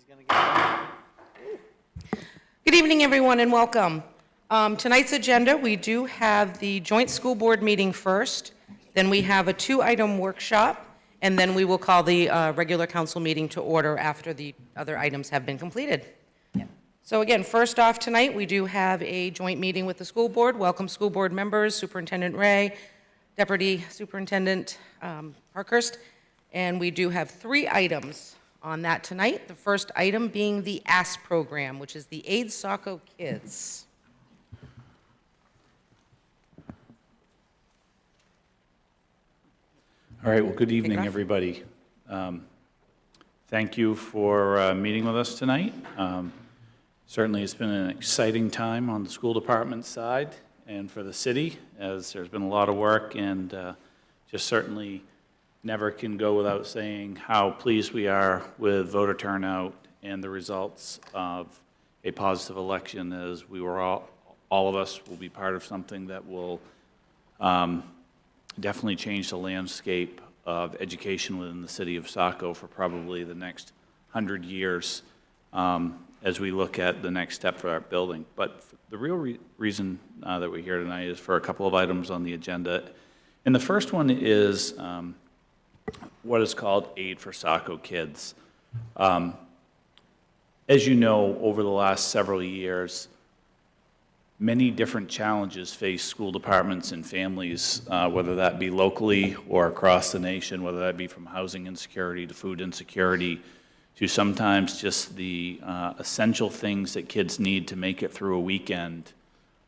going to get Good evening, everyone, and welcome. Tonight's agenda, we do have the joint school board meeting first, then we have a 2-item workshop, and then we will call the regular council meeting to order after the other items have been completed. So again, first off tonight, we do have a joint meeting with the school board. Welcome school board members, Superintendent Ray, Deputy Superintendent Parkhurst, and we do have 3 items on that tonight. The first item being the ASK program, which is the AIDS Saco Kids. All right, well, good evening, everybody. Thank you for meeting with us tonight. Certainly, it's been an exciting time on the school department side and for the city, as there's been a lot of work, and just certainly never can go without saying how pleased we are with voter turnout and the results of a positive election, as we were all of us will be part of something that will definitely change the landscape of education within the city of Saco for probably the next 100 years as we look at the next step for our building. But the real reason that we're here tonight is for a couple of items on the agenda. And the first one is what is called Aid for Saco Kids. As you know, over the last several years, many different challenges face school departments and families, whether that be locally or across the nation, whether that be from housing insecurity to food insecurity, to sometimes just the essential things that kids need to make it through a weekend,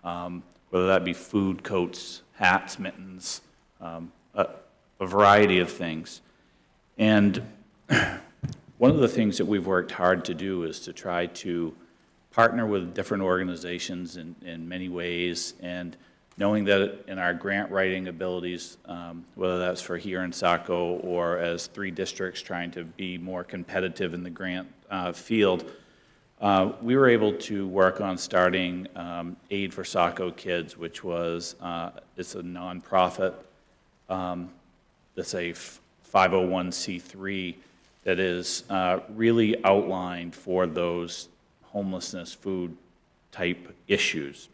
whether that be food, coats, hats, mittens, a variety of things. And one of the things that we've worked hard to do is to try to partner with different organizations in many ways, and knowing that in our grant writing abilities, whether that's for here in Saco or as 3 districts trying to be more competitive in the grant field, we were able to work on starting Aid for Saco Kids, which was, it's a nonprofit that's a 501c3 that is really outlined for those homelessness, food type issues.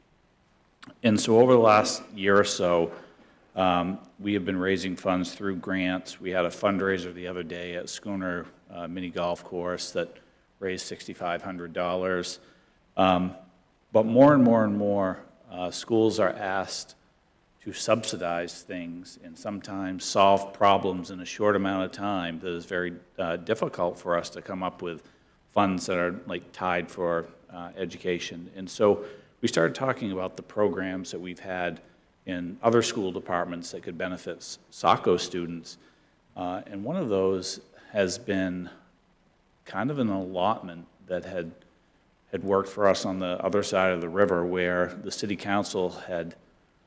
And so over the last year or so, we have been raising funds through grants. We had a fundraiser the other day at Schooner Mini Golf Course that raised $6,500. But more and more and more, schools are asked to subsidize things and sometimes solve problems in a short amount of time that is very difficult for us to come up with funds that are like tied for education. And so we started talking about the programs that we've had in other school departments that could benefit Saco students. And one of those has been kind of an allotment that had worked for us on the other side of the river, where the city council had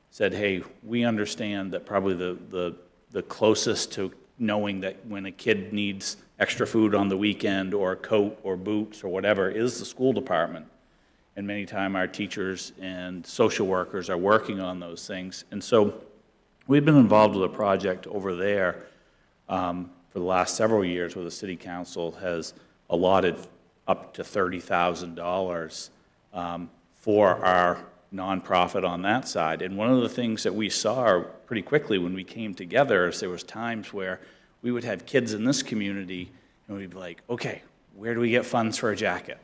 said, hey, we understand that probably the closest to knowing that when a kid needs extra food on the weekend or a coat or boots or whatever is the school department. And many times our teachers and social workers are working on those things. And so we've been involved with a project over there for the last several years, where the city council has allotted up to $30,000 for our nonprofit on that side. And one of the things that we saw pretty quickly when we came together is there was times where we would have kids in this community and we'd be like, okay, where do we get funds for a jacket?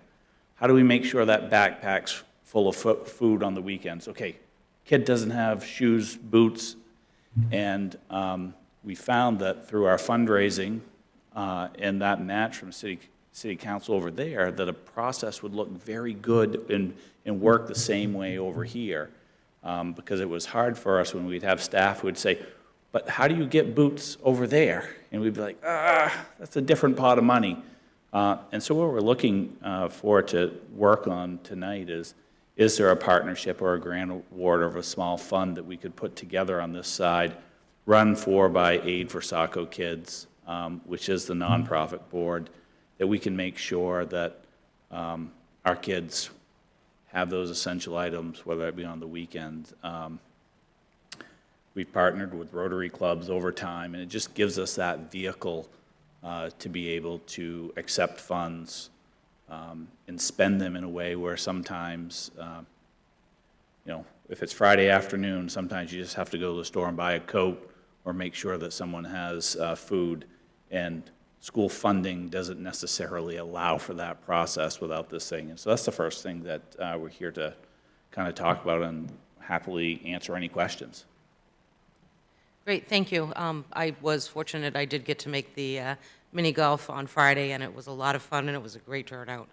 How do we make sure that backpack's full of food on the weekends? Okay, kid doesn't have shoes, boots, and we found that through our fundraising and that match from city council over there, that a process would look very good and work the same way over here. Because it was hard for us when we'd have staff who would say, but how do you get boots over there? And we'd be like, that's a different pot of money. And so what we're looking for to work on tonight is there a partnership or a grant award of a small fund that we could put together on this side, run by Aid for Saco Kids, which is the nonprofit board, that we can make sure that our kids have those essential items, whether it be on the weekend. We've partnered with Rotary clubs over time, and it just gives us that vehicle to be able to accept funds and spend them in a way where sometimes, if it's Friday afternoon, sometimes you just have to go to the store and buy a coat or make sure that someone has food. And school funding doesn't necessarily allow for that process without this thing. And so that's the first thing that we're here to kind of talk about and happily answer any questions. Great, thank you. I was fortunate, I did get to make the mini golf on Friday, and it was a lot of fun, and it was a great turnout.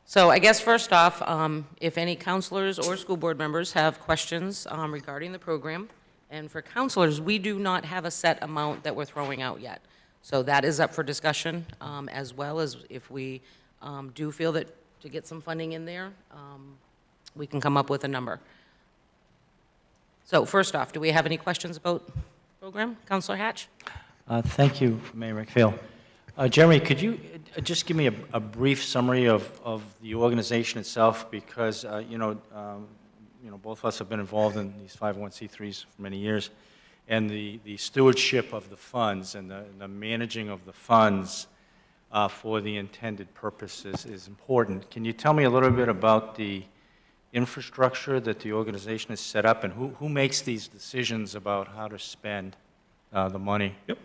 So I guess first off, if any counselors or school board members have questions regarding the program, and for counselors, we do not have a set amount that we're throwing out yet. So that is up for discussion, as well as if we do feel that to get some funding in there, we can come up with a number. So first off, do we have any questions about the program? Counselor Hatch? Thank you, Mayor McPhail. Jeremy, could you just give me a brief summary of the organization itself? Because, both of us have been involved in these 501c3s for many years, and the stewardship of the funds and the managing of the funds for the intended purposes is important. Can you tell me a little bit about the infrastructure that the organization is set up, and who makes these decisions about how to spend the money? Yep.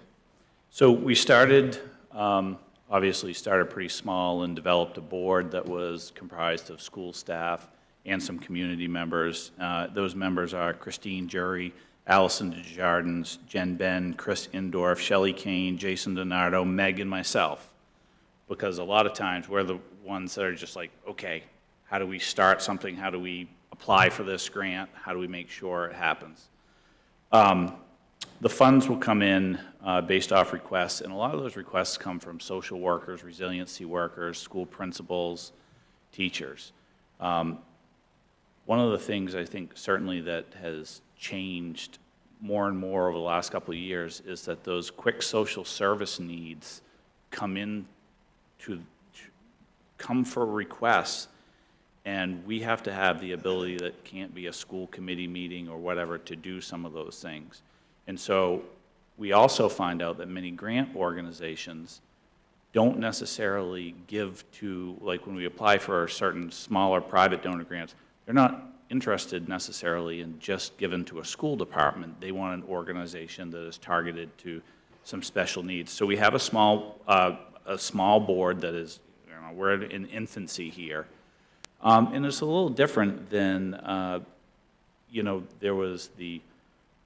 So we started, obviously started pretty small and developed a board that was comprised of school staff and some community members. Those members are Christine Jury, Allison Desjardins, Jen Ben, Chris Indorf, Shelley Kane, Jason Donardo, Meg, and myself. Because a lot of times we're the ones that are just like, okay, how do we start something? How do we apply for this grant? How do we make sure it happens? The funds will come in based off requests, and a lot of those requests come from social workers, resiliency workers, school principals, teachers. One of the things I think certainly that has changed more and more over the last couple of years is that those quick social service needs come for requests, and we have to have the ability that can't be a school committee meeting or whatever to do some of those things. And so we also find out that many grant organizations don't necessarily give to, like when we apply for certain smaller private donor grants, they're not interested necessarily in just given to a school department. They want an organization that is targeted to some special needs. So we have a small board that is, we're in infancy here. And it's a little different than, there was the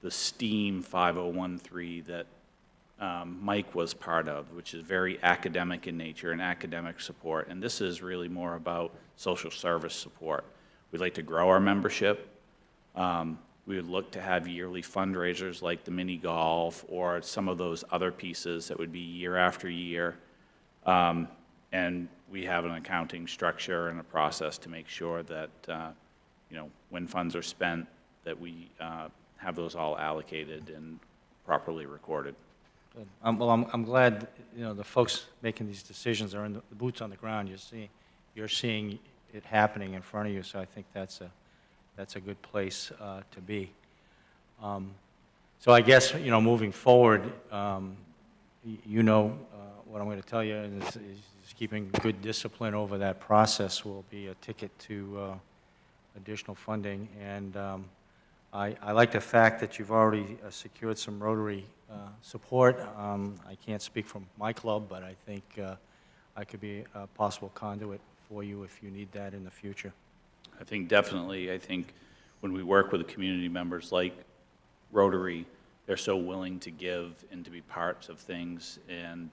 STEAM 5013 that Mike was part of, which is very academic in nature and academic support. And this is really more about social service support. We'd like to grow our membership. We would look to have yearly fundraisers like the mini golf or some of those other pieces that would be year after year. And we have an accounting structure and a process to make sure that, when funds are spent, that we have those all allocated and properly recorded. Good. I'm glad, the folks making these decisions are in the boots on the ground. You're seeing it happening in front of you, so I think that's a good place to be. So I guess, moving forward, what I'm going to tell you is keeping good discipline over that process will be a ticket to additional funding. And I like the fact that you've already secured some Rotary support. I can't speak from my club, but I think I could be a possible conduit for you if you need that in the future. I think definitely, when we work with the community members like Rotary, they're so willing to give and to be parts of things. And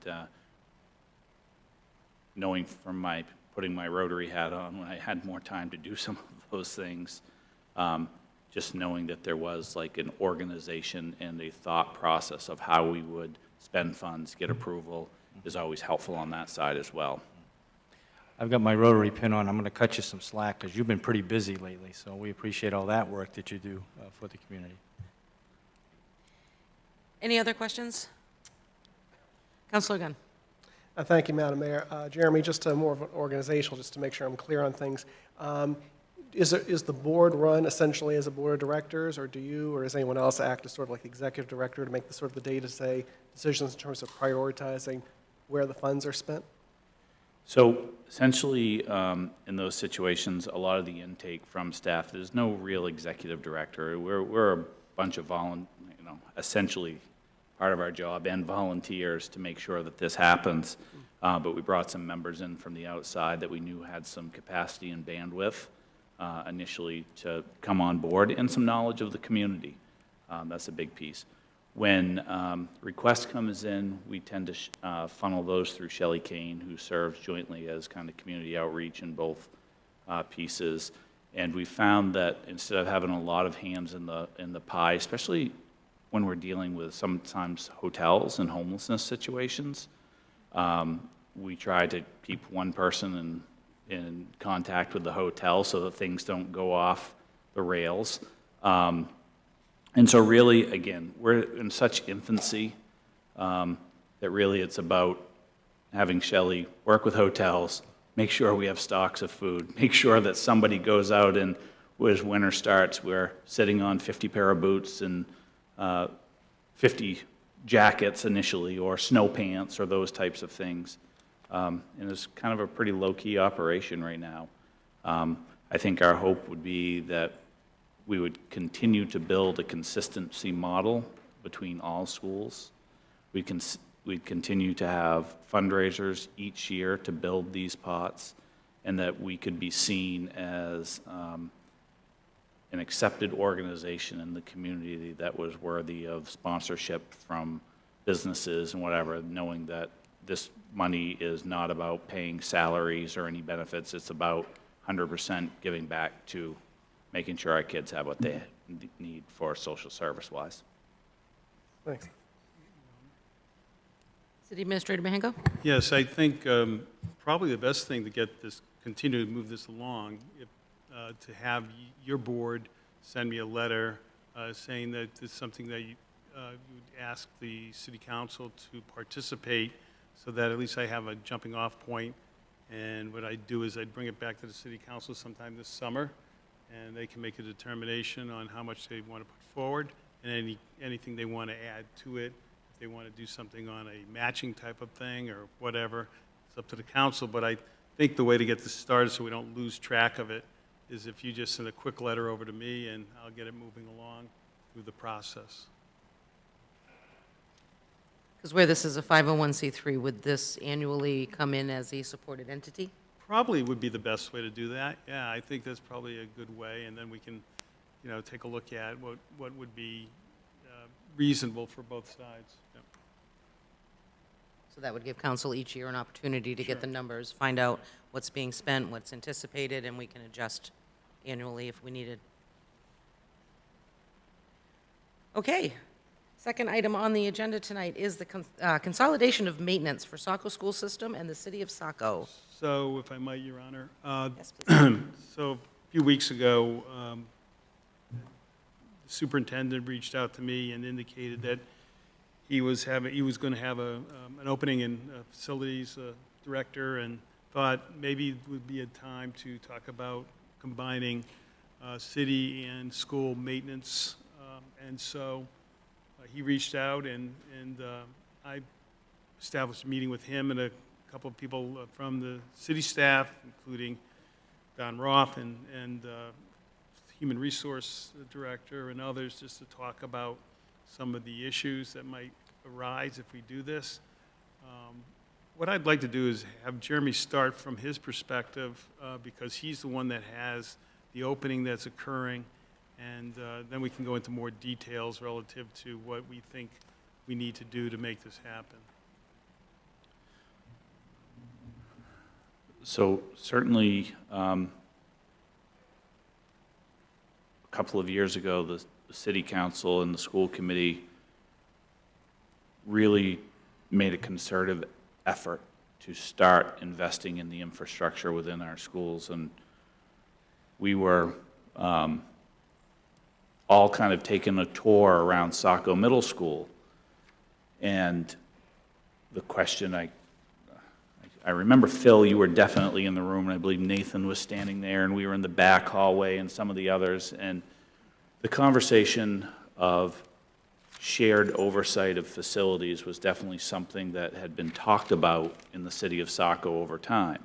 knowing from putting my Rotary hat on when I had more time to do some of those things, just knowing that there was like an organization and a thought process of how we would spend funds, get approval, is always helpful on that side as well. I've got my Rotary pin on. I'm going to cut you some slack because you've been pretty busy lately, so we appreciate all that work that you do for the community. Any other questions? Councilor Gunn. Thank you, Madam Mayor. Jeremy, just more of an organizational, just to make sure I'm clear on things. Is the board run essentially as a board of directors, or do you or does anyone else act as sort of like the executive director to make the day-to-day decisions in terms of prioritizing where the funds are spent? So essentially, in those situations, a lot of the intake from staff, there's no real executive director. We're a bunch of essentially part of our job and volunteers to make sure that this happens. But we brought some members in from the outside that we knew had some capacity and bandwidth initially to come on board, and some knowledge of the community. That's a big piece. When request comes in, we tend to funnel those through Shelley Kane, who serves jointly as kind of community outreach in both pieces. And we found that instead of having a lot of hands in the pie, especially when we're dealing with sometimes hotels and homelessness situations, we try to keep one person in contact with the hotel so that things don't go off the rails. And so really, again, we're in such infancy that really it's about having Shelley work with hotels, make sure we have stocks of food, make sure that somebody goes out and as winter starts, we're sitting on 50 pair of boots and 50 jackets initially, or snow pants, or those types of things. And it's kind of a pretty low-key operation right now. I think our hope would be that we would continue to build a consistency model between all schools. We'd continue to have fundraisers each year to build these pots, and that we could be seen as an accepted organization in the community that was worthy of sponsorship from businesses and whatever, knowing that this money is not about paying salaries or any benefits. It's about 100% giving back to making sure our kids have what they need for social service-wise. Thanks. City Administrator Mahango? Yes, I think probably the best thing to get this, continue to move this along, to have your board send me a letter saying that it's something that you would ask the city council to participate, so that at least I have a jumping off point. And what I'd do is I'd bring it back to the city council sometime this summer, and they can make a determination on how much they want to put forward and anything they want to add to it. If they want to do something on a matching type of thing or whatever, it's up to the council. But I think the way to get this started so we don't lose track of it is if you just send a quick letter over to me, and I'll get it moving along through the process. Because where this is a 501c3, would this annually come in as a supported entity? Probably would be the best way to do that. Yeah, I think that's probably a good way, and then we can, take a look at what would be reasonable for both sides. Yep. So that would give council each year an opportunity to get the numbers, find out what's being spent, what's anticipated, and we can adjust annually if we needed. Okay. Second item on the agenda tonight is the consolidation of maintenance for Saco School System and the City of Saco. So, if I might, Your Honor. Yes, please. So, a few weeks ago, the superintendent reached out to me and indicated that he was going to have an opening in facilities director, and thought maybe it would be a time to talk about combining city and school maintenance. And so he reached out, and I established a meeting with him and a couple of people from the city staff, including Don Roth and Human Resource Director and others, just to talk about some of the issues that might arise if we do this. What I'd like to do is have Jeremy start from his perspective, because he's the one that has the opening that's occurring, and then we can go into more details relative to what we think we need to do to make this happen. So certainly, a couple of years ago, the city council and the school committee really made a concerted effort to start investing in the infrastructure within our schools. And we were all kind of taking a tour around Saco Middle School. And the question I remember, Phil, you were definitely in the room, and I believe Nathan was standing there, and we were in the back hallway, and some of the others. And the conversation of shared oversight of facilities was definitely something that had been talked about in the city of Saco over time.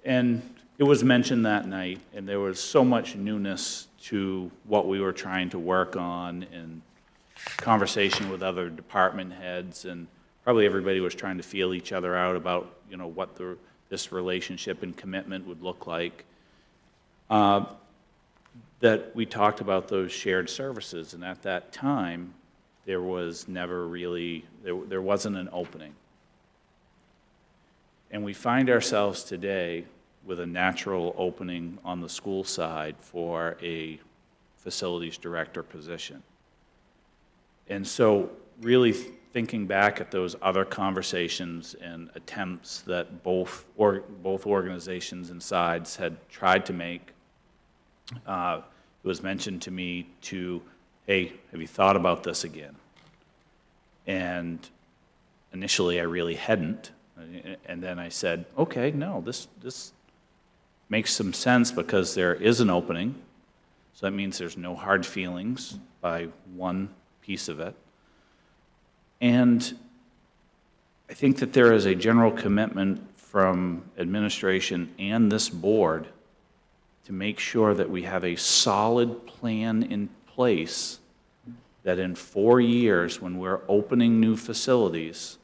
And it was mentioned that night, and there was so much newness to what we were trying to work on, and conversation with other department heads, and probably everybody was trying to feel each other out about, what this relationship and commitment would look like. That we talked about those shared services, and at that time, there was never really, there wasn't an opening. And we find ourselves today with a natural opening on the school side for a facilities director position. And so really thinking back at those other conversations and attempts that both organizations and sides had tried to make, it was mentioned to me hey, have you thought about this again? And initially I really hadn't. And then I said, okay, no, this makes some sense because there is an opening. So that means there's no hard feelings by one piece of it. And I think that there is a general commitment from administration and this board to make sure that we have a solid plan in place that in 4 years, when we're opening new facilities,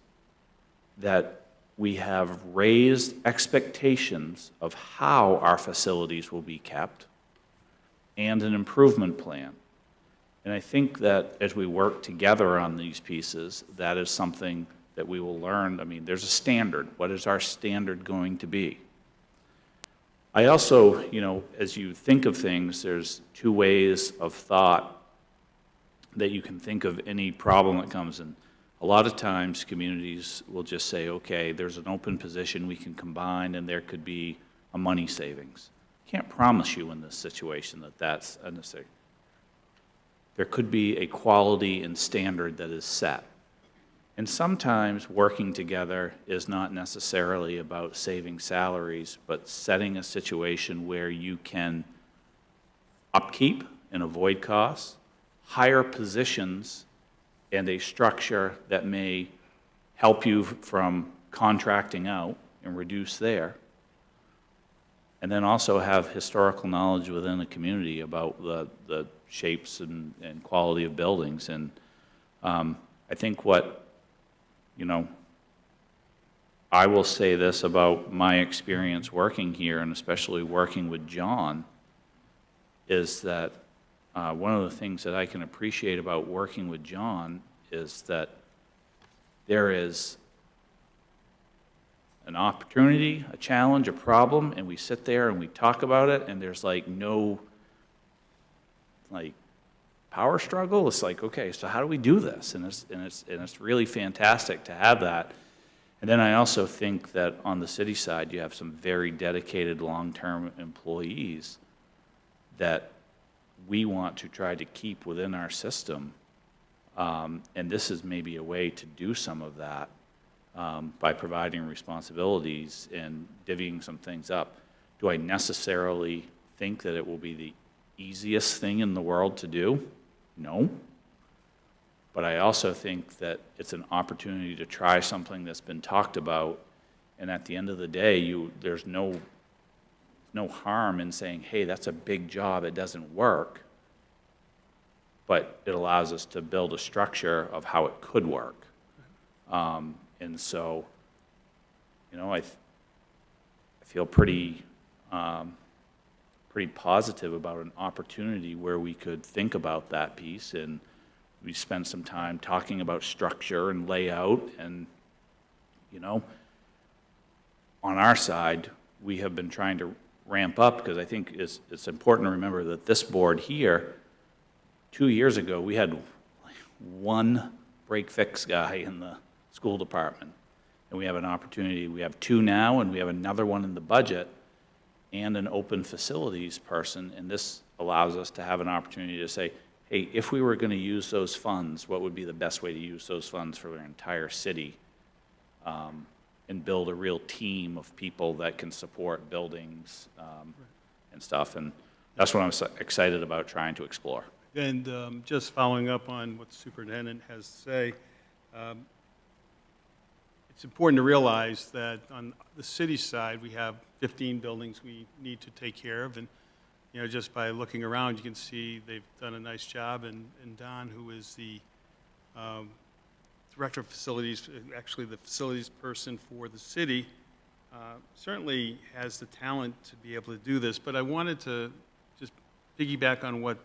that we have raised expectations of how our facilities will be kept and an improvement plan. And I think that as we work together on these pieces, that is something that we will learn. I mean, there's a standard. What is our standard going to be? I also, as you think of things, there's two ways of thought that you can think of any problem that comes in. A lot of times, communities will just say, okay, there's an open position we can combine, and there could be a money savings. Can't promise you in this situation that that's necessary. There could be a quality and standard that is set. And sometimes working together is not necessarily about saving salaries, but setting a situation where you can upkeep and avoid costs, hire positions, and a structure that may help you from contracting out and reduce there. And then also have historical knowledge within the community about the shapes and quality of buildings. And I think I will say this about my experience working here, and especially working with John, is that one of the things that I can appreciate about working with John is that there is an opportunity, a challenge, a problem, and we sit there and we talk about it, and there's no power struggle. It's okay, so how do we do this? And it's really fantastic to have that. And then I also think that on the city side, you have some very dedicated long-term employees that we want to try to keep within our system. And this is maybe a way to do some of that by providing responsibilities and divvying some things up. Do I necessarily think that it will be the easiest thing in the world to do? No. But I also think that it's an opportunity to try something that's been talked about, and at the end of the day, there's no harm in saying, hey, that's a big job, it doesn't work. But it allows us to build a structure of how it could work. And so, I feel pretty positive about an opportunity where we could think about that piece, and we spent some time talking about structure and layout, and, on our side, we have been trying to ramp up, because I think it's important to remember that this board here, 2 years ago, we had one break-fix guy in the school department, and we have an opportunity. We have two now, and we have another one in the budget, and an open facilities person, and this allows us to have an opportunity to say, hey, if we were going to use those funds, what would be the best way to use those funds for our entire city, and build a real team of people that can support buildings and stuff. And that's what I'm excited about trying to explore. And just following up on what the superintendent has to say, it's important to realize that on the city side, we have 15 buildings we need to take care of. And, you know, just by looking around, you can see they've done a nice job. And Don, who is the director of facilities, actually the facilities person for the city, certainly has the talent to be able to do this. But I wanted to just piggyback on what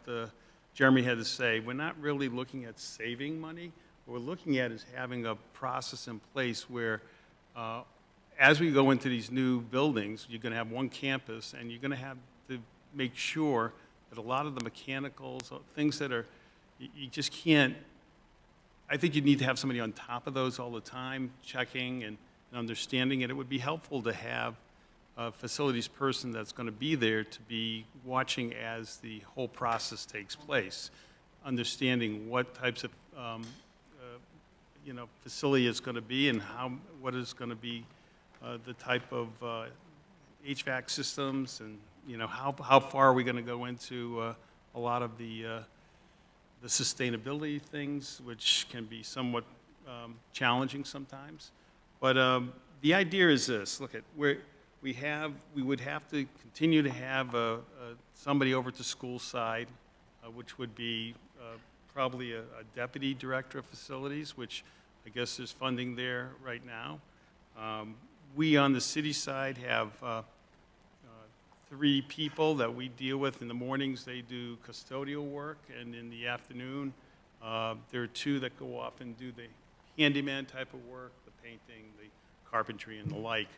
Jeremy had to say. We're not really looking at saving money. What we're looking at is having a process in place where, as we go into these new buildings, you're going to have one campus, and you're going to have to make sure that a lot of the mechanicals, things that are, you just can't, I think you need to have somebody on top of those all the time, checking and understanding it. It would be helpful to have a facilities person that's going to be there to be watching as the whole process takes place, understanding what types of facility it's going to be and what is going to be the type of HVAC systems, and how far are we going to go into a lot of the sustainability things, which can be somewhat challenging sometimes. But the idea is this: look at we would have to continue to have somebody over at the school side, which would be probably a deputy director of facilities, which I guess there's funding there right now. We on the city side have 3 people that we deal with. In the mornings, they do custodial work, and in the afternoon, there are 2 that go off and do the handyman type of work, the painting, the carpentry, and the like.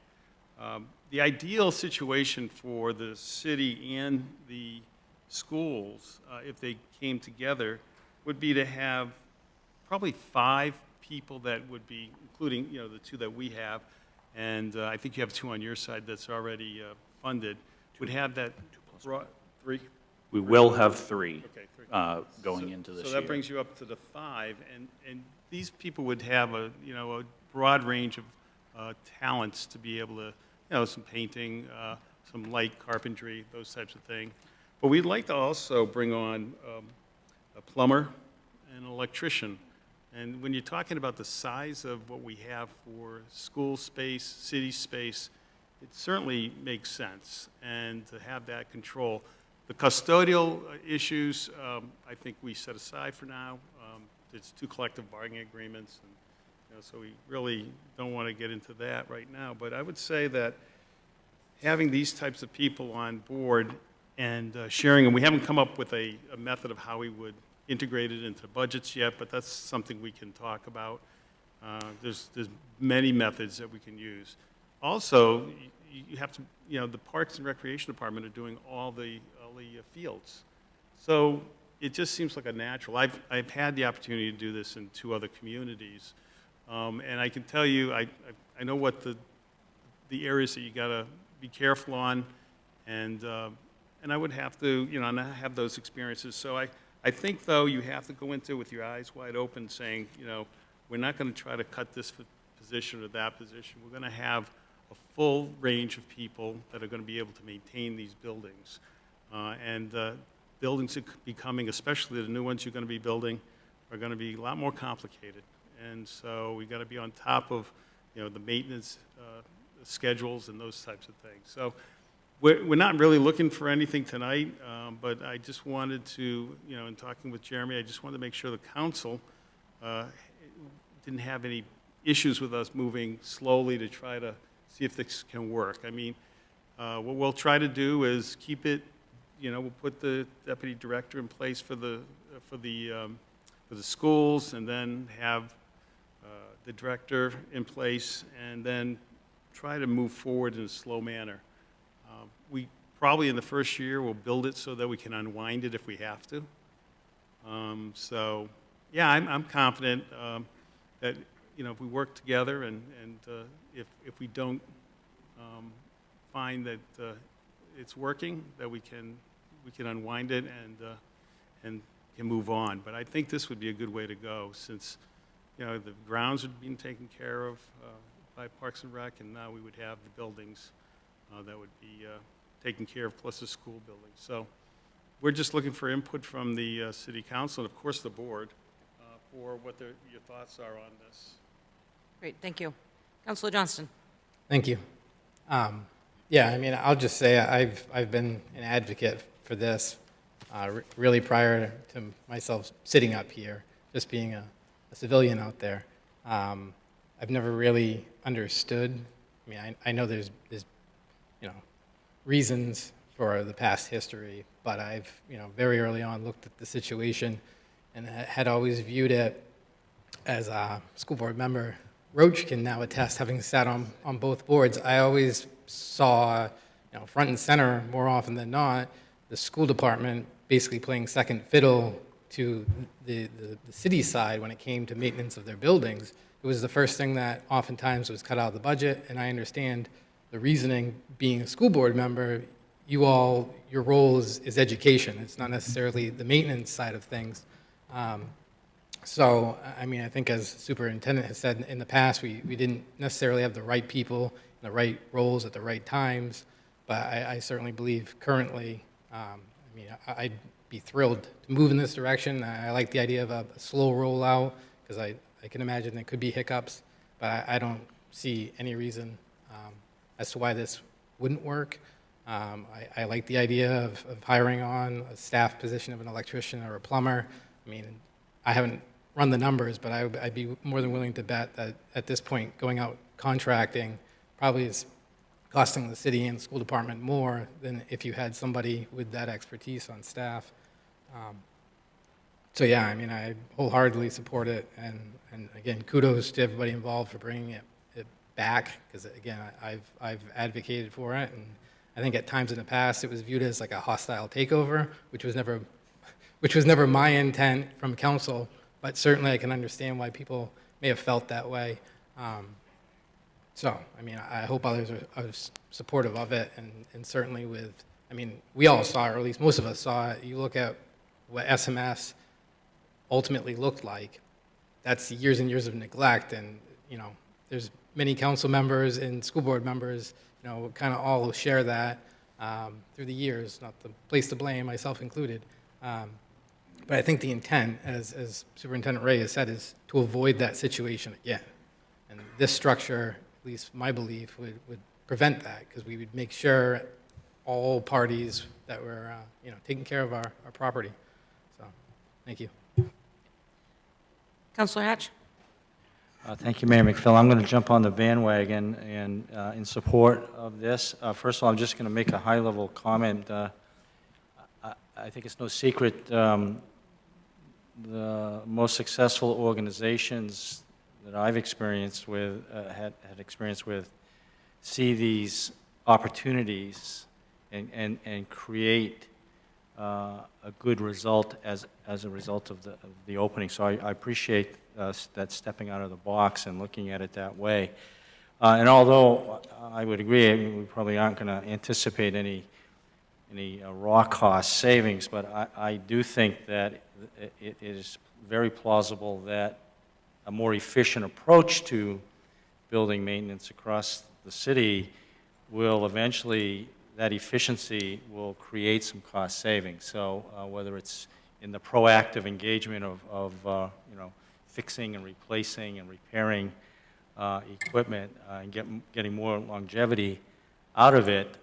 The ideal situation for the city and the schools, if they came together, would be to have probably 5 people that would be, including the 2 that we have, and I think you have 2 on your side that's already funded, would have that 3? We will have 3 Okay, 3. going into this year. So that brings you up to the 5, and these people would have a broad range of talents to be able to, some painting, some light carpentry, those types of things. But we'd like to also bring on a plumber and an electrician. And when you're talking about the size of what we have for school space, city space, it certainly makes sense, and to have that control. The custodial issues, I think we set aside for now. There's 2 collective bargaining agreements, and so we really don't want to get into that right now. But I would say that having these types of people on board and sharing, and we haven't come up with a method of how we would integrate it into budgets yet, but that's something we can talk about. There's many methods that we can use. Also, you have to, the Parks and Recreation Department are doing all the fields. So it just seems like a natural. I've had the opportunity to do this in 2 other communities, and I can tell you, I know what the areas that you got to be careful on, and I would have to, not have those experiences. So I think, though, you have to go into it with your eyes wide open, saying, we're not going to try to cut this position or that position. We're going to have a full range of people that are going to be able to maintain these buildings. And buildings are becoming, especially the new ones you're going to be building, are going to be a lot more complicated. And so we got to be on top of, the maintenance schedules and those types of things. So we're not really looking for anything tonight, but I just wanted to, in talking with Jeremy, I just wanted to make sure the council didn't have any issues with us moving slowly to try to see if this can work. I mean, what we'll try to do is keep it, we'll put the deputy director in place for the schools, and then have the director in place, and then try to move forward in a slow manner. We probably in the first year will build it so that we can unwind it if we have to. So, yeah, I'm confident that if we work together, and if we don't find that it's working, that we can unwind it and can move on. But I think this would be a good way to go, since the grounds are being taken care of by Parks and Rec, and now we would have the buildings that would be taken care of, plus the school building. So we're just looking for input from the city council, and of course, the board, for what your thoughts are on this. Great, thank you. Councilor Johnston. Thank you. Yeah, I mean, I'll just say I've been an advocate for this really prior to myself sitting up here, just being a civilian out there. I've never really understood. I mean, I know there's reasons for the past history, but I've very early on looked at the situation and had always viewed it as a school board member. Roach can now attest, having sat on both boards. I always saw, front and center more often than not, the school department basically playing second fiddle to the city side when it came to maintenance of their buildings. It was the first thing that oftentimes was cut out of the budget, and I understand the reasoning. Being a school board member, your role is education. It's not necessarily the maintenance side of things. So, I mean, I think as superintendent has said in the past, we didn't necessarily have the right people in the right roles at the right times, but I certainly believe currently, I'd be thrilled to move in this direction. I like the idea of a slow rollout, because I can imagine there could be hiccups, but I don't see any reason as to why this wouldn't work. I like the idea of hiring on a staff position of an electrician or a plumber. I mean, I haven't run the numbers, but I'd be more than willing to bet that at this point, going out contracting probably is costing the city and the school department more than if you had somebody with that expertise on staff. So yeah, I mean, I wholeheartedly support it, and again, kudos to everybody involved for bringing it back, because again, I've advocated for it, and I think at times in the past it was viewed as like a hostile takeover, which was never my intent from council, but certainly I can understand why people may have felt that way. So, I mean, I hope others are supportive of it, and certainly we all saw it, or at least most of us saw it. You look at what SMS ultimately looked like, that's years and years of neglect, and, there's many council members and school board members, kind of all share that through the years, not the place to blame, myself included. But I think the intent, as Superintendent Ray has said, is to avoid that situation again. And this structure, at least my belief, would prevent that, because we would make sure all parties that were, taking care of our property. So, thank you. Councilor Hatch. Thank you, Mayor McPhail. I'm going to jump on the bandwagon and in support of this. First of all, I'm just going to make a high-level comment. I think it's no secret the most successful organizations that I've experienced with, had experience with, see these opportunities and create a good result as a result of the opening. So I appreciate that stepping out of the box and looking at it that way. And although I would agree, we probably aren't going to anticipate any raw cost savings, but I do think that it is very plausible that a more efficient approach to building maintenance across the city will eventually, that efficiency will create some cost savings. So whether it's in the proactive engagement of fixing and replacing and repairing equipment and getting more longevity out of it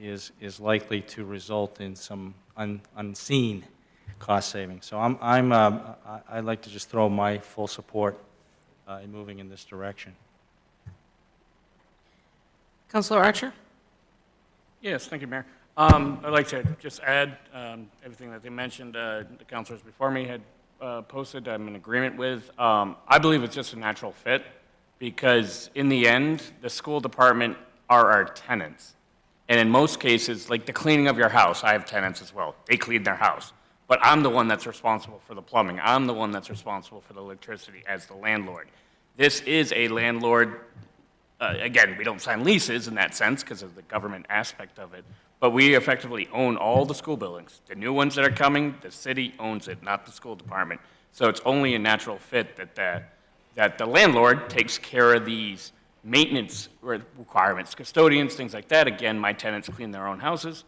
is likely to result in some unseen cost savings. So I'd like to just throw my full support in moving in this direction. Councilor Archer. Yes, thank you, Mayor. I'd like to just add everything that they mentioned, the councilors before me had posted, I'm in agreement with. I believe it's just a natural fit, because in the end, the school department are our tenants. And in most cases, like the cleaning of your house, I have tenants as well. They clean their house. But I'm the one that's responsible for the plumbing. I'm the one that's responsible for the electricity as the landlord. This is a landlord. Again, we don't sign leases in that sense because of the government aspect of it, but we effectively own all the school buildings. The new ones that are coming, the city owns it, not the school department. So it's only a natural fit that the landlord takes care of these maintenance requirements, custodians, things like that. Again, my tenants clean their own houses.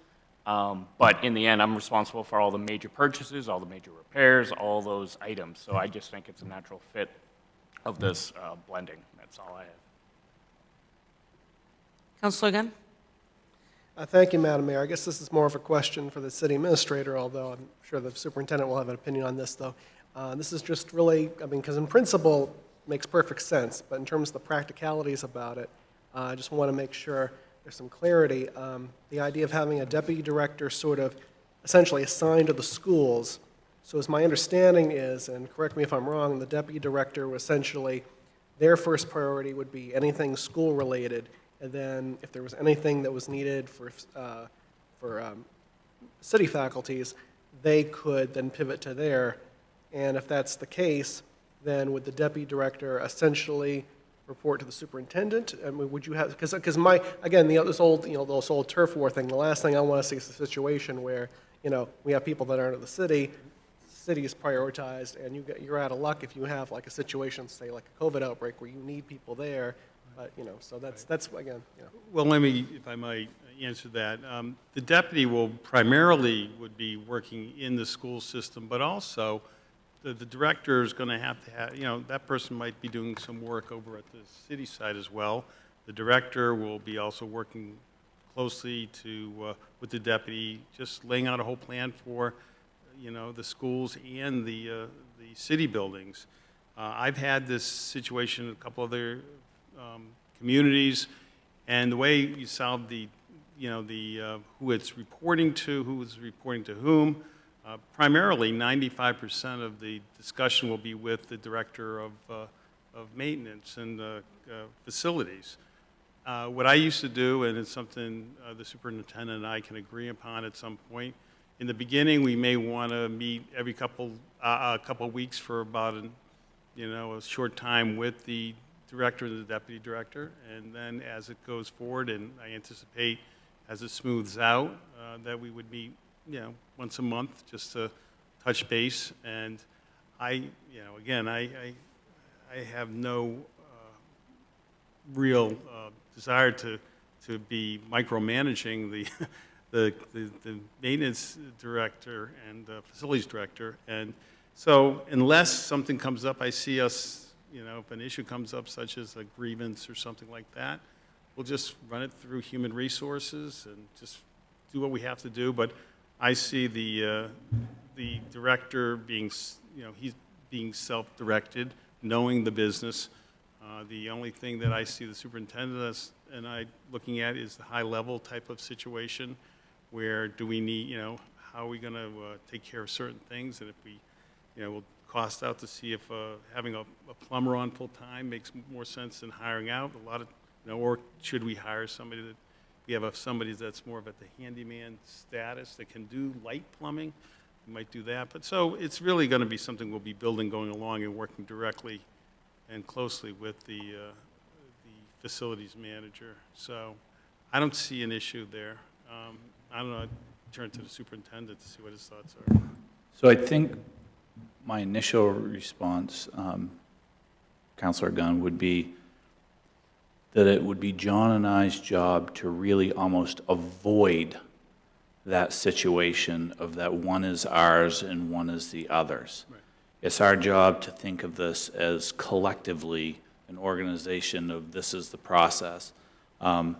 But in the end, I'm responsible for all the major purchases, all the major repairs, all those items. So I just think it's a natural fit of this blending. That's all I have. Counselor Gunn? Thank you, Madam Mayor. I guess this is more of a question for the city administrator, although I'm sure the superintendent will have an opinion on this, though. This is just really, I mean, because in principle, it makes perfect sense, but in terms of the practicalities about it, I just want to make sure there's some clarity. The idea of having a deputy director sort of essentially assigned to the schools. So as my understanding is, and correct me if I'm wrong, the deputy director was essentially, their first priority would be anything school-related, and then if there was anything that was needed for city faculties, they could then pivot to there. And if that's the case, then would the deputy director essentially report to the superintendent? I mean, would you have, because my, again, this old turf war thing, the last thing I want to see is a situation where, we have people that aren't in the city is prioritized, and you're out of luck if you have like a situation, say like a COVID outbreak, where you need people there. But, so that's again, Well, let me, if I might, answer that. The deputy would be working in the school system, but also the director is going to have, that person might be doing some work over at the city side as well. The director will be also working closely with the deputy, just laying out a whole plan for, the schools and the city buildings. I've had this situation in a couple other communities, and the way you solve who it's reporting to, who is reporting to whom, primarily 95% of the discussion will be with the director of maintenance and facilities. What I used to do, and it's something the superintendent and I can agree upon at some point, in the beginning, we may want to meet every couple weeks for about a short time with the director and the deputy director, and then as it goes forward, and I anticipate as it smooths out, that we would meet, once a month just to touch base. And I have no real desire to be micromanaging the maintenance director and facilities director. And so unless something comes up, I see us, if an issue comes up such as a grievance or something like that, we'll just run it through human resources and just do what we have to do. But I see the director being, he's being self-directed, knowing the business. The only thing that I see the superintendent and I looking at is the high-level type of situation where do we need, how are we going to take care of certain things, and if we, we'll cost out to see if having a plumber on full-time makes more sense than hiring out a lot of, or should we hire somebody that, we have somebody that's more of at the handyman status that can do light plumbing, we might do that. But so it's really going to be something we'll be building going along and working directly and closely with the facilities manager. So I don't see an issue there. I don't know, I'd turn to the superintendent to see what his thoughts are. So I think my initial response, Councilor Gunn, would be that it would be John and I's job to really almost avoid that situation of that one is ours and one is the other's. Right. It's our job to think of this as collectively an organization of this is the process. And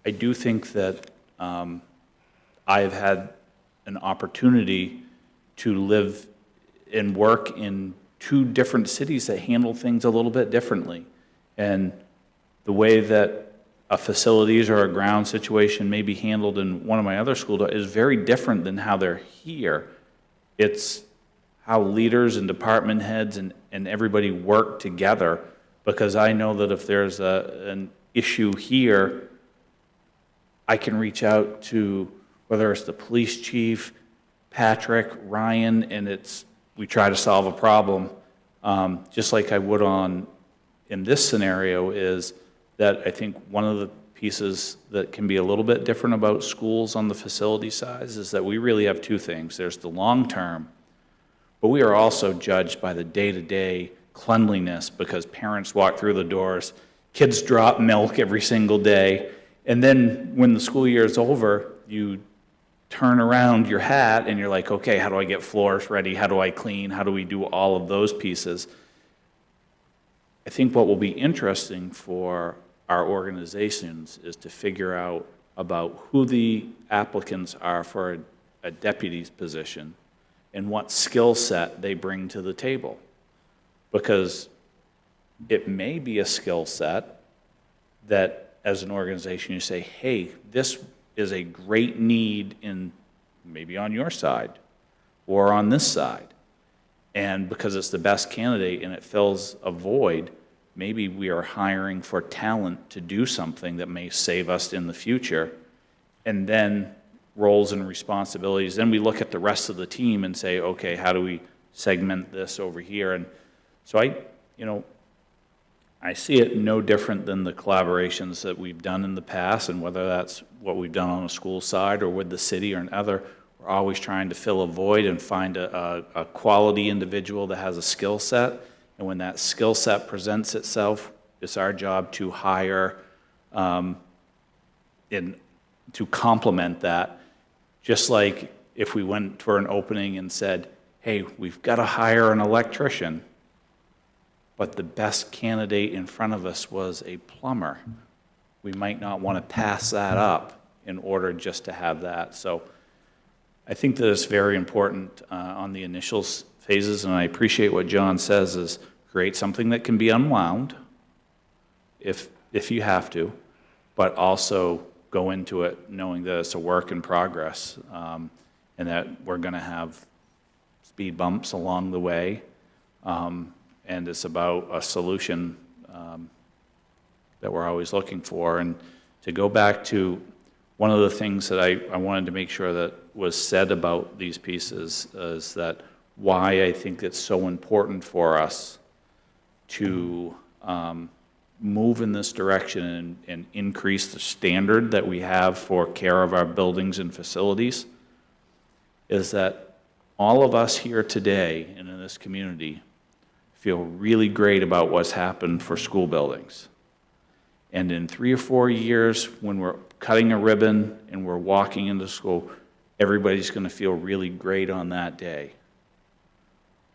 I do think that I've had an opportunity to live and work in two different cities that handle things a little bit differently. And the way that a facilities or a ground situation may be handled in one of my other schools is very different than how they're here. It's how leaders and department heads and everybody work together, because I know that if there's an issue here, I can reach out to whether it's the police chief, Patrick, Ryan, and we try to solve a problem, just like I would in this scenario is that I think one of the pieces that can be a little bit different about schools on the facility side is that we really have two things. There's the long term, but we are also judged by the day-to-day cleanliness because parents walk through the doors, kids drop milk every single day, And then when the school year is over, you turn around your hat and you're like, okay, how do I get floors ready? How do I clean? How do we do all of those pieces? I think what will be interesting for our organizations is to figure out about who the applicants are for a deputy's position and what skill set they bring to the table. Because it may be a skill set that, as an organization, you say, hey, this is a great need in, maybe on your side or on this side. And because it's the best candidate and it fills a void, maybe we are hiring for talent to do something that may save us in the future. And then roles and responsibilities. Then we look at the rest of the team and say, okay, how do we segment this over here? And so I see it no different than the collaborations that we've done in the past, and whether that's what we've done on a school side or with the city or another, we're always trying to fill a void and find a quality individual that has a skill set. And when that skill set presents itself, it's our job to hire to complement that. Just like if we went for an opening and said, hey, we've got to hire an electrician, but the best candidate in front of us was a plumber, we might not want to pass that up in order just to have that. So I think that it's very important on the initial phases, and I appreciate what John says, is create something that can be unwound if you have to, but also go into it knowing that it's a work in progress, and that we're going to have speed bumps along the way, and it's about a solution that we're always looking for. And to go back to one of the things that I wanted to make sure that was said about these pieces is that why I think it's so important for us to move in this direction and increase the standard that we have for care of our buildings and facilities is that all of us here today and in this community feel really great about what's happened for school buildings. And in 3 or 4 years, when we're cutting a ribbon and we're walking into school, everybody's going to feel really great on that day.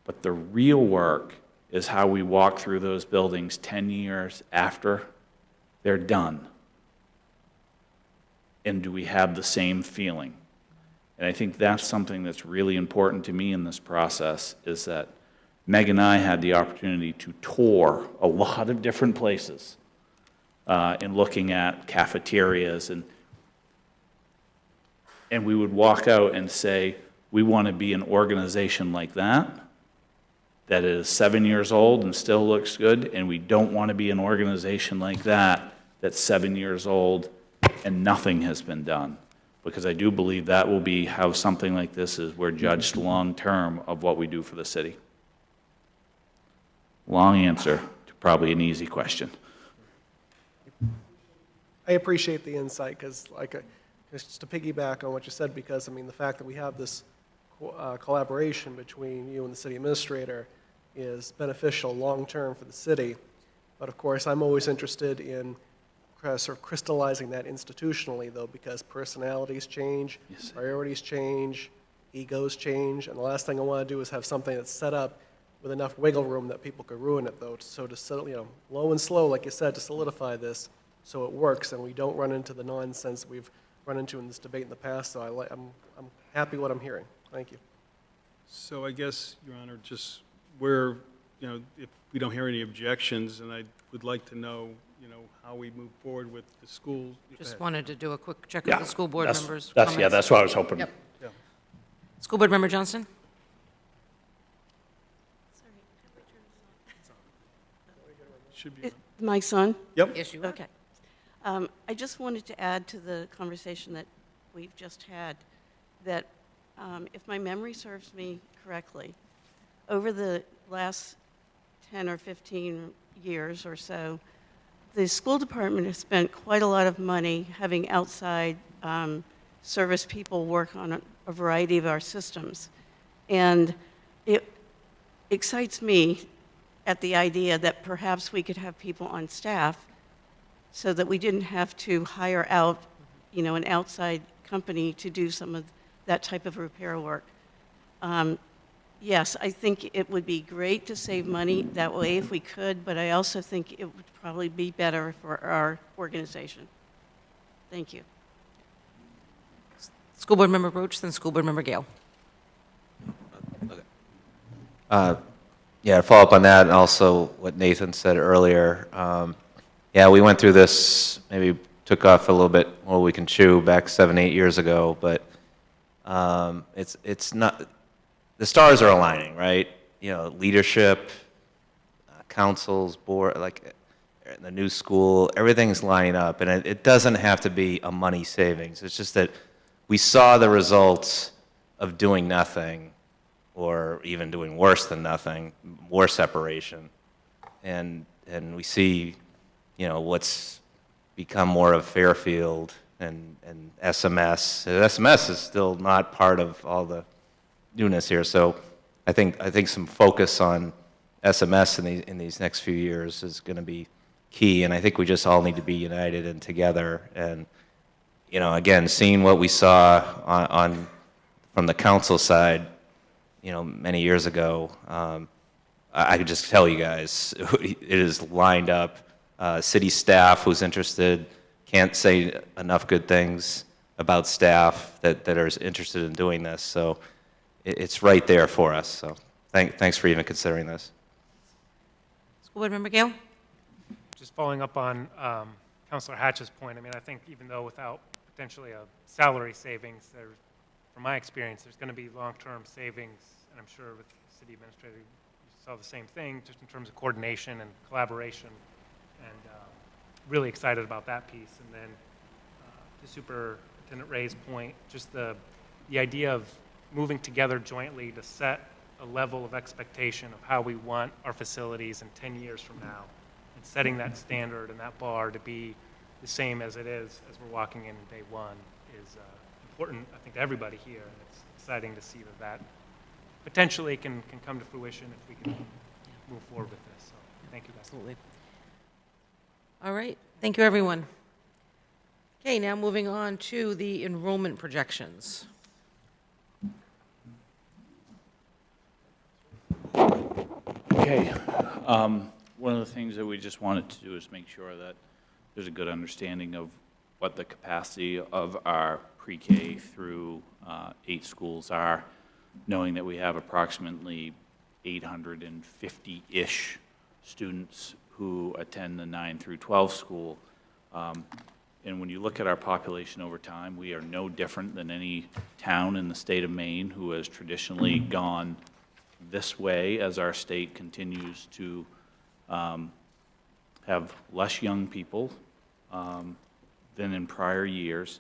But the real work is how we walk through those buildings 10 years after they're done. And do we have the same feeling? And I think that's something that's really important to me in this process, is that Meg and I had the opportunity to tour a lot of different places in looking at cafeterias, and we would walk out and say, we want to be an organization like that is 7 years old and still looks good, and we don't want to be an organization like that that's 7 years old and nothing has been done. Because I do believe that will be how something like this is. We're judged long-term of what we do for the city. Long answer to probably an easy question. I appreciate the insight, because just to piggyback on what you said, because, I mean, the fact that we have this collaboration between you and the city administrator is beneficial long-term for the city. But of course, I'm always interested in sort of crystallizing that institutionally, though, because personalities change, Yes. priorities change, egos change, and the last thing I want to do is have something that's set up with enough wiggle room that people could ruin it, though. So to settle, low and slow, like you said, to solidify this so it works and we don't run into the nonsense we've run into in this debate in the past. So I'm happy what I'm hearing. Thank you. So I guess, Your Honor, just where, if we don't hear any objections, and I would like to know, how we move forward with the school. Just wanted to do a quick check of the school board members' Yeah, comments. that's what I was hoping. Yep. Yeah. School Board Member Johnston? Should be. My son? Yep. Yes, you are. Okay. I just wanted to add to the conversation that we've just had, that if my memory serves me correctly, over the last 10 or 15 years or so, the school department has spent quite a lot of money having outside service people work on a variety of our systems. And it excites me at the idea that perhaps we could have people on staff so that we didn't have to hire out, an outside company to do some of that type of repair work. Yes, I think it would be great to save money that way if we could, but I also think it would probably be better for our organization. Thank you. School Board Member Roach, then School Board Member Gale. Yeah, to follow up on that, and also what Nathan said earlier, yeah, we went through this, maybe took off a little bit more we can chew back 7, 8 years ago, but it's not, the stars are aligning, right? Leadership, councils, board, like the new school, everything's lining up, and it doesn't have to be a money savings. It's just that we saw the results of doing nothing, or even doing worse than nothing, more separation, and we see, what's become more of Fairfield and SMS. SMS is still not part of all the newness here, so I think some focus on SMS in these next few years is going to be key, and I think we just all need to be united and together. And again, seeing what we saw on from the council side, many years ago, I could just tell you guys, it is lined up. City staff who's interested, can't say enough good things about staff that are interested in doing this. So it's right there for us. So thanks for even considering this. School Board Member Gale? Just following up on Councilor Hatch's point, I think even though without potentially a salary savings, from my experience, there's going to be long-term savings, and I'm sure with the city administrator, you saw the same thing, just in terms of coordination and collaboration, and really excited about that piece. And then to Superintendent Ray's point, just the idea of moving together jointly to set a level of expectation of how we want our facilities in 10 years from now, and setting that standard and that bar to be the same as it is as we're walking in day one is important, I think, to everybody here, and it's exciting to see that potentially can come to fruition if we can move forward with this. So thank you, guys. Absolutely. All right, thank you, everyone. Okay, now moving on to the enrollment projections. Okay. One of the things that we just wanted to do is make sure that there's a good understanding of what the capacity of our pre-K through 8 schools are, knowing that we have approximately 850-ish students who attend the 9 through 12 school. And when you look at our population over time, we are no different than any town in the state of Maine who has traditionally gone this way as our state continues to have less young people than in prior years.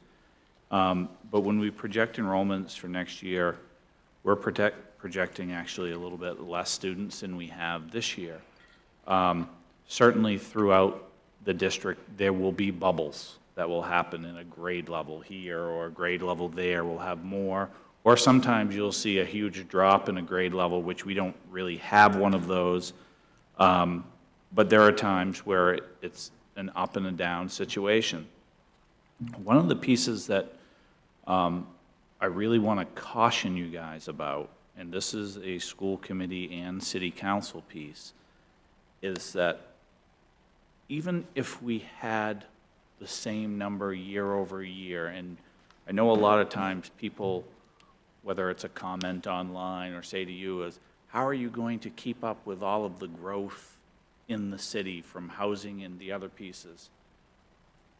But when we project enrollments for next year, we're projecting actually a little bit less students than we have this year. Certainly throughout the district, there will be bubbles that will happen in a grade level here or a grade level there. We'll have more. Or sometimes you'll see a huge drop in a grade level, which we don't really have one of those. But there are times where it's an up and a down situation. One of the pieces that I really want to caution you guys about, and this is a school committee and city council piece, is that even if we had the same number year over year, and I know a lot of times people, whether it's a comment online or say to you is, how are you going to keep up with all of the growth in the city from housing and the other pieces?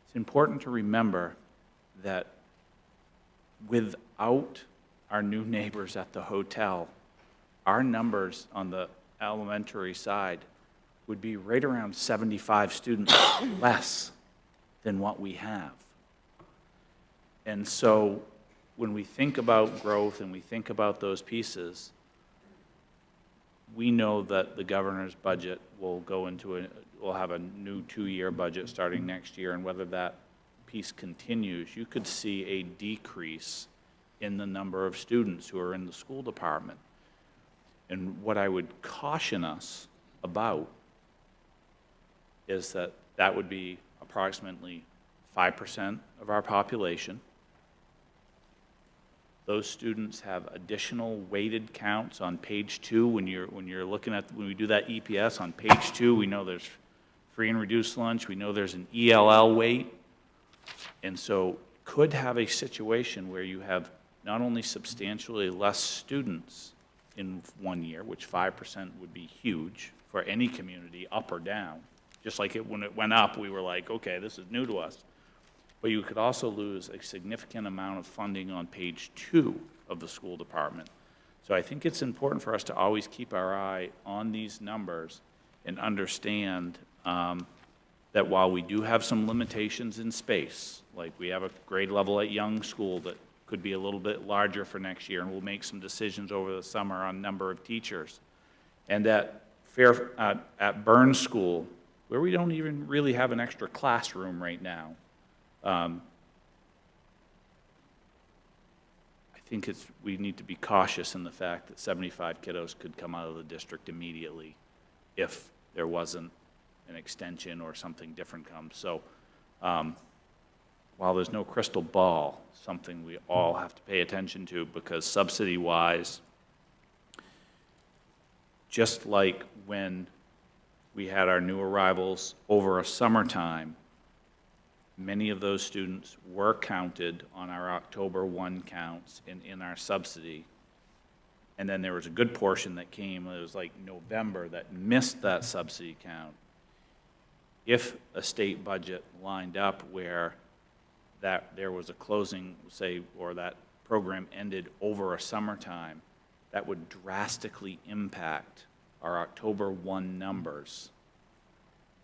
It's important to remember that without our new neighbors at the hotel, our numbers on the elementary side would be right around 75 students less than what we have. And so when we think about growth and we think about those pieces, we know that the governor's budget will go into we'll have a new 2-year budget starting next year, and whether that piece continues, you could see a decrease in the number of students who are in the school department. And what I would caution us about is that that would be approximately 5% of our population. Those students have additional weighted counts on page 2. When you're looking at, when we do that EPS on page 2, we know there's free and reduced lunch, we know there's an ELL weight. And so could have a situation where you have not only substantially less students in 1 year, which 5% would be huge for any community, up or down. Just like when it went up, we were like, okay, this is new to us. But you could also lose a significant amount of funding on page 2 of the school department. So I think it's important for us to always keep our eye on these numbers and understand that while we do have some limitations in space, like we have a grade level at Young School that could be a little bit larger for next year, and we'll make some decisions over the summer on number of teachers. And at Burns School, where we don't even really have an extra classroom right now, I think we need to be cautious in the fact that 75 kiddos could come out of the district immediately if there wasn't an extension or something different comes. So while there's no crystal ball, something we all have to pay attention to, because subsidy-wise, just like when we had our new arrivals over a summertime, many of those students were counted on our October 1 counts and in our subsidy. And then there was a good portion that came, it was like November, that missed that subsidy count. If a state budget lined up where there was a closing, say, or that program ended over a summertime, that would drastically impact our October 1 numbers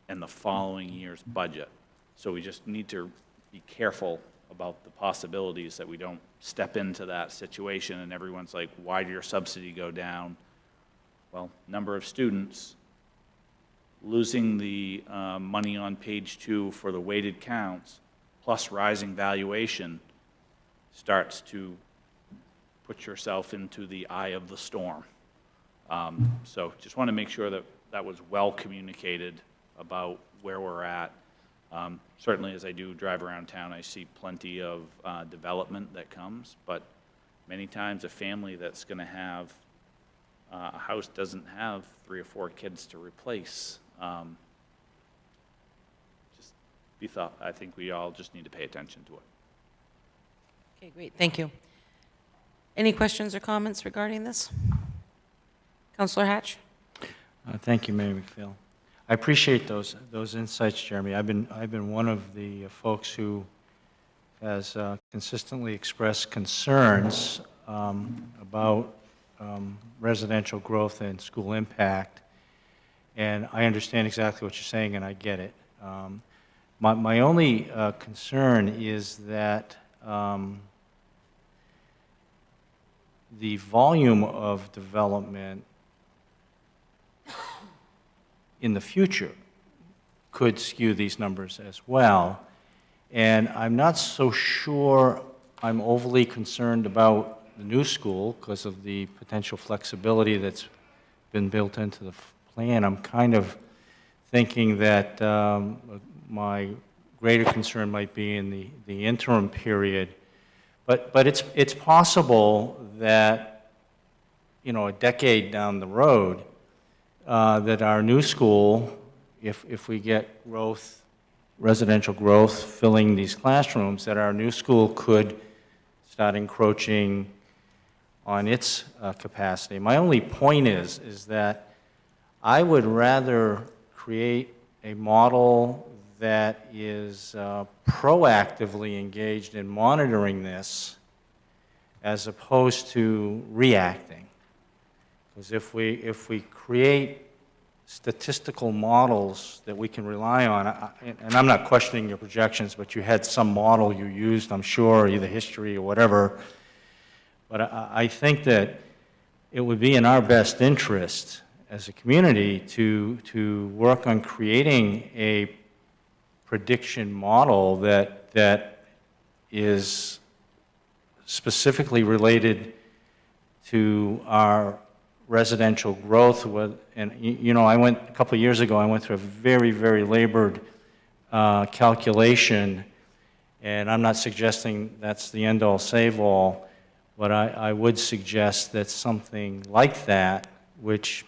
and the following year's budget. So we just need to be careful about the possibilities that we don't step into that situation and everyone's like, why did your subsidy go down? Well, number of students, losing the money on page 2 for the weighted counts, plus rising valuation, starts to put yourself into the eye of the storm. So just want to make sure that that was well communicated about where we're at. Certainly, as I do drive around town, I see plenty of development that comes, but many times a family that's going to have a house doesn't have 3 or 4 kids to replace. Just be thought. I think we all just need to pay attention to it. Okay, great, thank you. Any questions or comments regarding this? Counselor Hatch? Thank you, Mayor McPhail. I appreciate those insights, Jeremy. I've been one of the folks who has consistently expressed concerns about residential growth and school impact, and I understand exactly what you're saying, and I get it. My only concern is that the volume of development in the future could skew these numbers as well. And I'm not so sure I'm overly concerned about the new school because of the potential flexibility that's been built into the plan. I'm kind of thinking that my greater concern might be in the interim period. But it's possible that, you know, a decade down the road, that our new school, if we get growth, residential growth filling these classrooms, that our new school could start encroaching on its capacity. My only point is that I would rather create a model that is proactively engaged in monitoring this as opposed to reacting. Because if we create statistical models that we can rely on, and I'm not questioning your projections, but you had some model you used, I'm sure, either history or whatever, but I think that it would be in our best interest as a community to work on creating a prediction model that is specifically related to our residential growth. And you know, a couple of years ago, I went through a very, very labored calculation, and I'm not suggesting that's the end-all, save-all, but I would suggest that something like that, which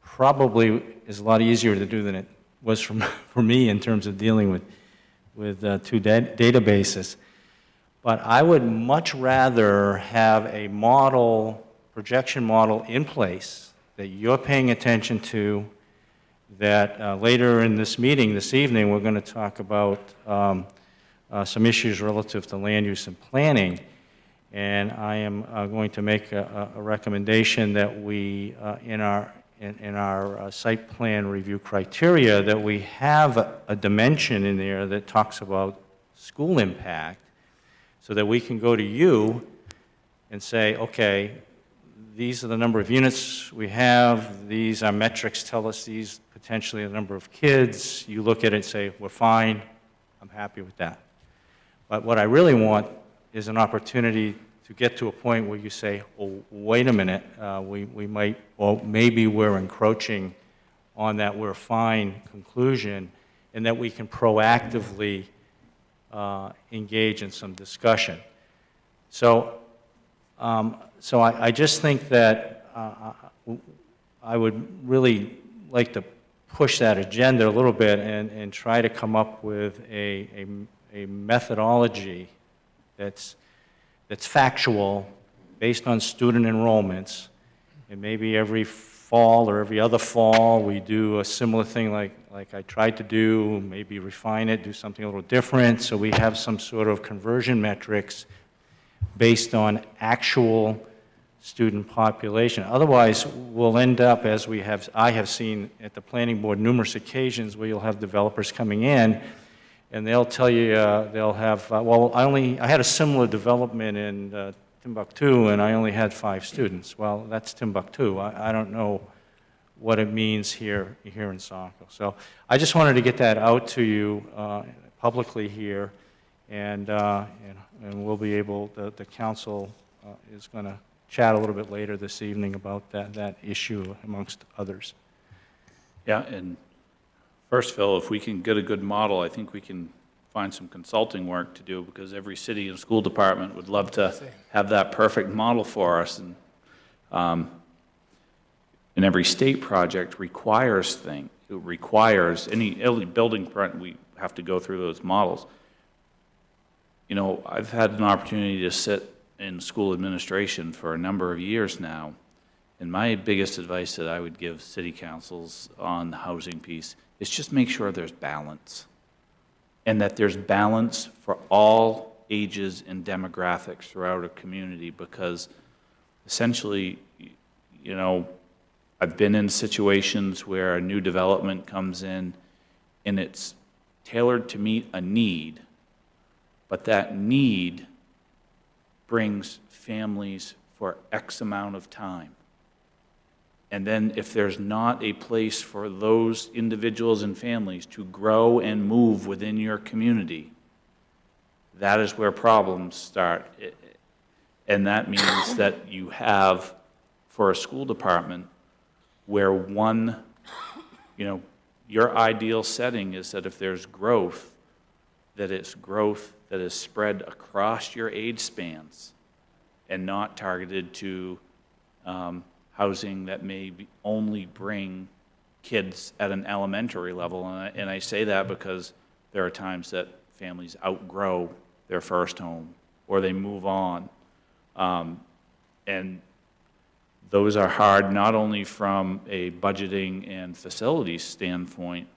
probably is a lot easier to do than it was for me in terms of dealing with two databases. But I would much rather have a model, projection model in place that you're paying attention to, that later in this meeting this evening, we're going to talk about some issues relative to land use and planning. And I am going to make a recommendation that we, in our site plan review criteria, that we have a dimension in there that talks about school impact, so that we can go to you and say, okay, these are the number of units we have, these are metrics tell us these potentially the number of kids. You look at it and say, we're fine, I'm happy with that. But what I really want is an opportunity to get to a point where you say, oh, wait a minute, we might, or maybe we're encroaching on that we're fine conclusion, and that we can proactively engage in some discussion. So, I just think that I would really like to push that agenda a little bit and try to come up with a methodology that's factual, based on student enrollments, and maybe every fall or every other fall we do a similar thing like I tried to do, maybe refine it, do something a little different, so we have some sort of conversion metrics based on actual student population. Otherwise, we'll end up, as I have seen at the planning board numerous occasions, where you'll have developers coming in, and they'll tell you, they'll have, well, I had a similar development in Timbuktu, and I only had 5 students. Well, that's Timbuktu. I don't know what it means here in Saco. So I just wanted to get that out to you publicly here, and we'll be able, the council is going to chat a little bit later this evening about that issue, amongst others. Yeah, and first, Phil, if we can get a good model, I think we can find some consulting work to do, because every city and school department would love to have that perfect model for us. And every state project requires any building permit, we have to go through those models. You know, I've had an opportunity to sit in school administration for a number of years now, and my biggest advice that I would give city councils on the housing piece is just make sure there's balance, and that there's balance for all ages and demographics throughout a community, because essentially, you know, I've been in situations where a new development comes in and it's tailored to meet a need, but that need brings families for X amount of time. And then if there's not a place for those individuals and families to grow and move within your community, that is where problems start. And that means that you have, for a school department, where one, you know, your ideal setting is that if there's growth, that it's growth that is spread across your age spans and not targeted to housing that may only bring kids at an elementary level. And I say that because there are times that families outgrow their first home or they move on. And those are hard not only from a budgeting and facilities standpoint,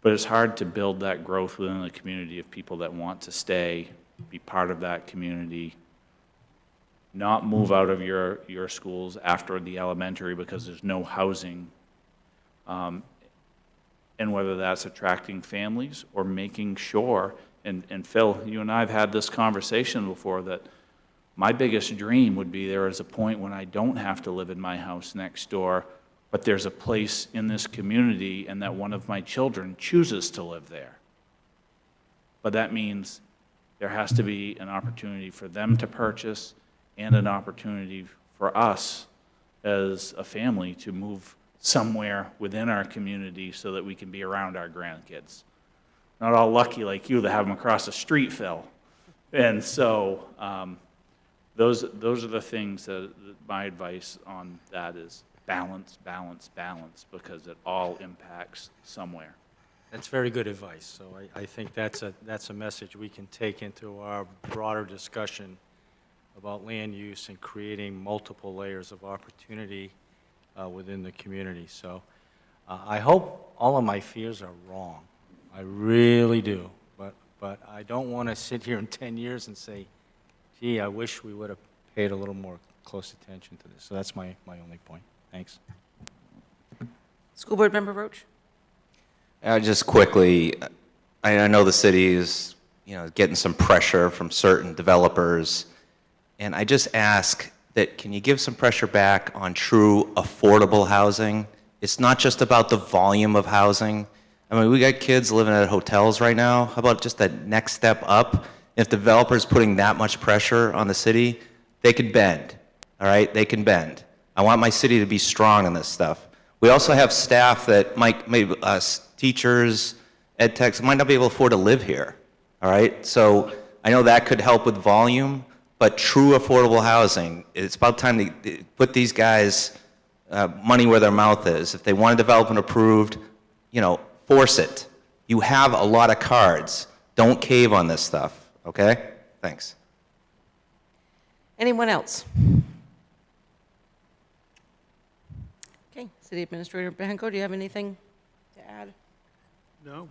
but it's hard to build that growth within the community of people that want to stay, be part of that community, not move out of your schools after the elementary because there's no housing, and whether that's attracting families or making sure, and Phil, you and I have had this conversation before, that my biggest dream would be there is a point when I don't have to live in my house next door, but there's a place in this community and that one of my children chooses to live there. But that means there has to be an opportunity for them to purchase and an opportunity for us as a family to move somewhere within our community so that we can be around our grandkids. not all lucky like you to have them across the street, Phil. And so those are the things that my advice on that is balance, balance, balance, because it all impacts somewhere. That's very good advice. So I think that's a message we can take into our broader discussion about land use and creating multiple layers of opportunity within the community. So I hope all of my fears are wrong. I really do. But I don't want to sit here in 10 years and say, gee, I wish we would have paid a little more close attention to this. So that's my only point. Thanks. School Board Member Roach? Just quickly, I know the city is, getting some pressure from certain developers, and I just ask that, can you give some pressure back on true affordable housing? It's not just about the volume of housing. I mean, we got kids living at hotels right now. How about just that next step up? If developers putting that much pressure on the city, they could bend, all right? They can bend. I want my city to be strong on this stuff. We also have staff that maybe teachers, ed techs, might not be able to afford to live here, all right? So I know that could help with volume, but true affordable housing, it's about time to put these guys money where their mouth is. If they want to develop an approved, force it. You have a lot of cards. Don't cave on this stuff, okay? Thanks. Anyone else? Okay, City Administrator Behenko, do you have anything to add? No?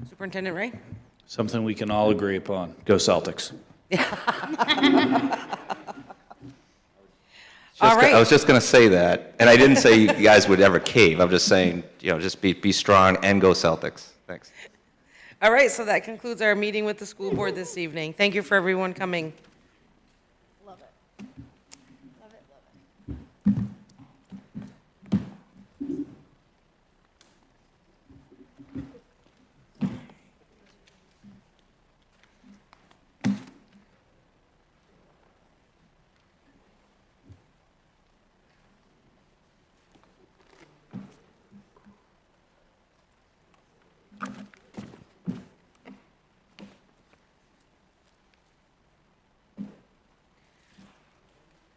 Superintendent Ray? Something we can all agree upon. Go Celtics. All right. I was just going to say that, and I didn't say you guys would ever cave. I'm just saying, just be strong and go Celtics. Thanks. All right, so that concludes our meeting with the school board this evening. Thank you for everyone coming. Love it. Love it, love it.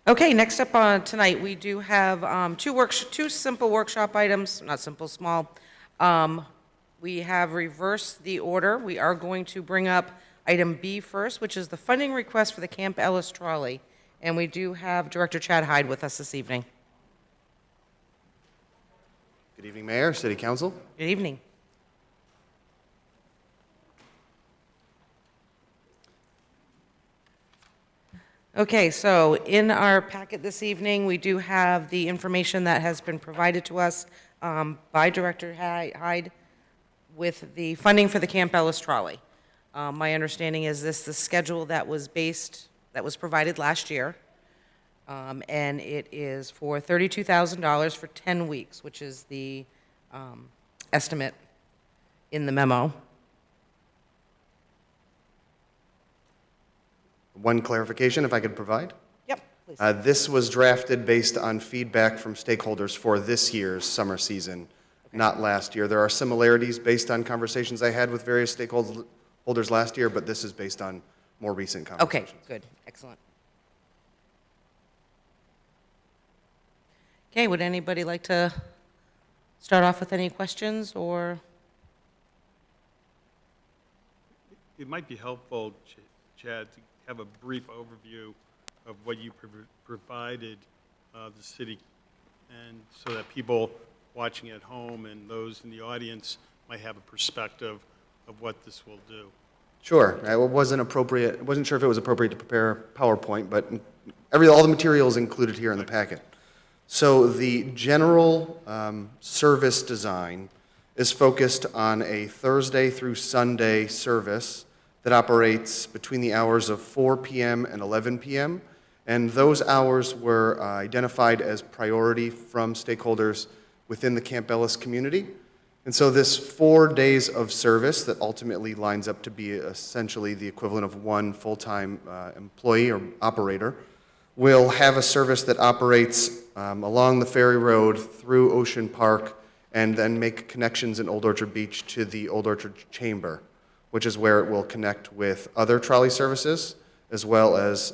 Okay, next up on tonight, we do have two simple workshop items, not simple, small. We have reversed the order. We are going to bring up item B first, which is the funding request for the Camp Ellis trolley. And we do have Director Chad Hyde with us this evening. Good evening, Mayor, City Council. Good evening. Okay, so in our packet this evening, we do have the information that has been provided to us by Director Hyde with the funding for the Camp Ellis trolley. My understanding is this the schedule that was provided last year, and it is for $32,000 for 10 weeks, which is the estimate in the memo. One clarification, if I could provide. Yep, please. This was drafted based on feedback from stakeholders for this year's summer season, not last year. There are similarities based on conversations I had with various stakeholders last year, but this is based on more recent conversations. Okay, good, excellent. Okay, would anybody like to start off with any questions or? It might be helpful, Chad, to have a brief overview of what you provided the city, and so that people watching at home and those in the audience might have a perspective of what this will do. Sure. I wasn't sure if it was appropriate to prepare a PowerPoint, but all the material is included here in the packet. So the general service design is focused on a Thursday through Sunday service that operates between the hours of 4 p.m. and 11 p.m. And those hours were identified as priority from stakeholders within the Camp Ellis community. And so this 4 days of service that ultimately lines up to be essentially the equivalent of one full-time employee or operator will have a service that operates along the ferry road through Ocean Park and then make connections in Old Orchard Beach to the Old Orchard Chamber, which is where it will connect with other trolley services, as well as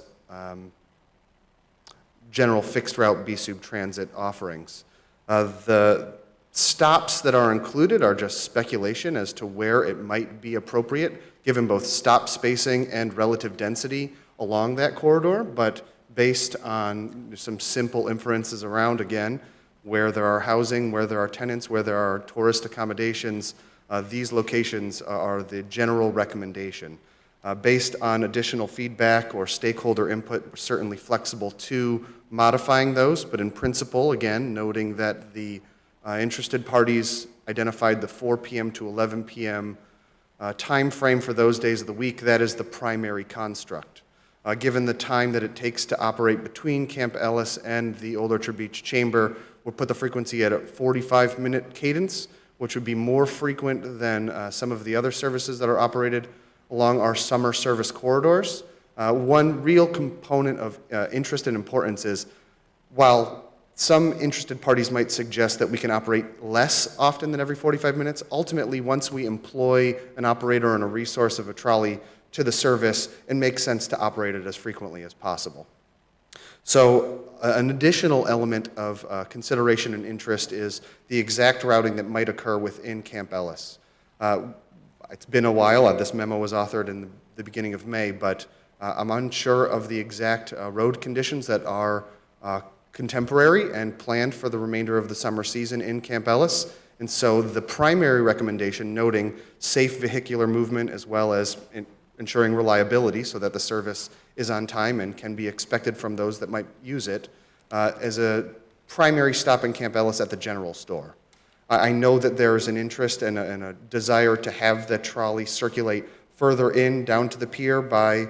general fixed route B-Sub transit offerings. The stops that are included are just speculation as to where it might be appropriate, given both stop spacing and relative density along that corridor, but based on some simple inferences around, again, where there are housing, where there are tenants, where there are tourist accommodations, these locations are the general recommendation. Based on additional feedback or stakeholder input, we're certainly flexible to modifying those, but in principle, again, noting that the interested parties identified the 4 p.m. to 11 p.m. Time frame for those days of the week. That is the primary construct. Given the time that it takes to operate between Camp Ellis and the Old Orchard Beach Chamber, we'll put the frequency at a 45-minute cadence, which would be more frequent than some of the other services that are operated along our summer service corridors. One real component of interest and importance is, while some interested parties might suggest that we can operate less often than every 45 minutes, ultimately, once we employ an operator and a resource of a trolley to the service, it makes sense to operate it as frequently as possible. So an additional element of consideration and interest is the exact routing that might occur within Camp Ellis. It's been a while. This memo was authored in the beginning of May, but I'm unsure of the exact road conditions that are contemporary and planned for the remainder of the summer season in Camp Ellis. And so the primary recommendation, noting safe vehicular movement as well as ensuring reliability so that the service is on time and can be expected from those that might use it, as a primary stop in Camp Ellis at the general store. I know that there is an interest and a desire to have the trolley circulate further in down to the pier by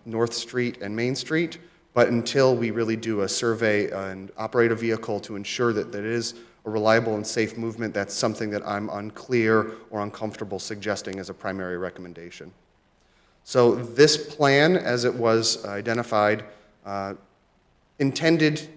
North Street and Main Street, but until we really do a survey and operate a vehicle to ensure that it is a reliable and safe movement, that's something that I'm unclear or uncomfortable suggesting as a primary recommendation. So this plan, as it was identified, intended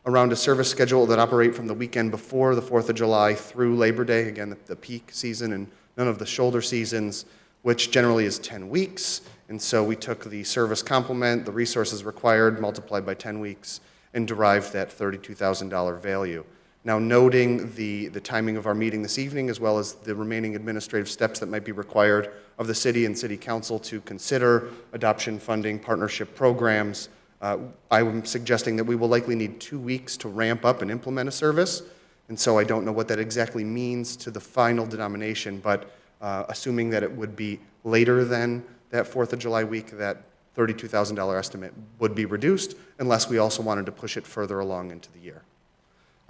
around a service schedule that operate from the weekend before the 4th of July through Labor Day, again, the peak season and none of the shoulder seasons, which generally is 10 weeks. And so we took the service complement, the resources required, multiplied by 10 weeks, and derived that $32,000 value. Now, noting the timing of our meeting this evening, as well as the remaining administrative steps that might be required of the city and city council to consider adoption funding partnership programs, I'm suggesting that we will likely need 2 weeks to ramp up and implement a service. And so I don't know what that exactly means to the final denomination, but assuming that it would be later than that 4th of July week, that $32,000 estimate would be reduced, unless we also wanted to push it further along into the year.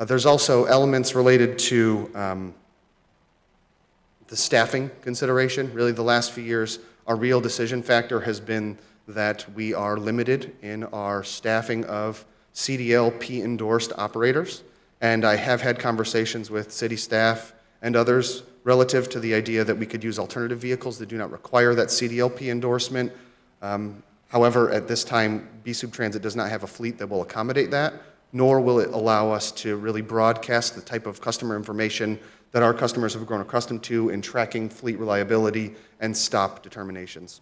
There's also elements related to the staffing consideration. Really, the last few years, our real decision factor has been that we are limited in our staffing of CDL P-endorsed operators. And I have had conversations with city staff and others relative to the idea that we could use alternative vehicles that do not require that CDLP endorsement. However, at this time, B-Sub Transit does not have a fleet that will accommodate that, nor will it allow us to really broadcast the type of customer information that our customers have grown accustomed to in tracking fleet reliability and stop determinations.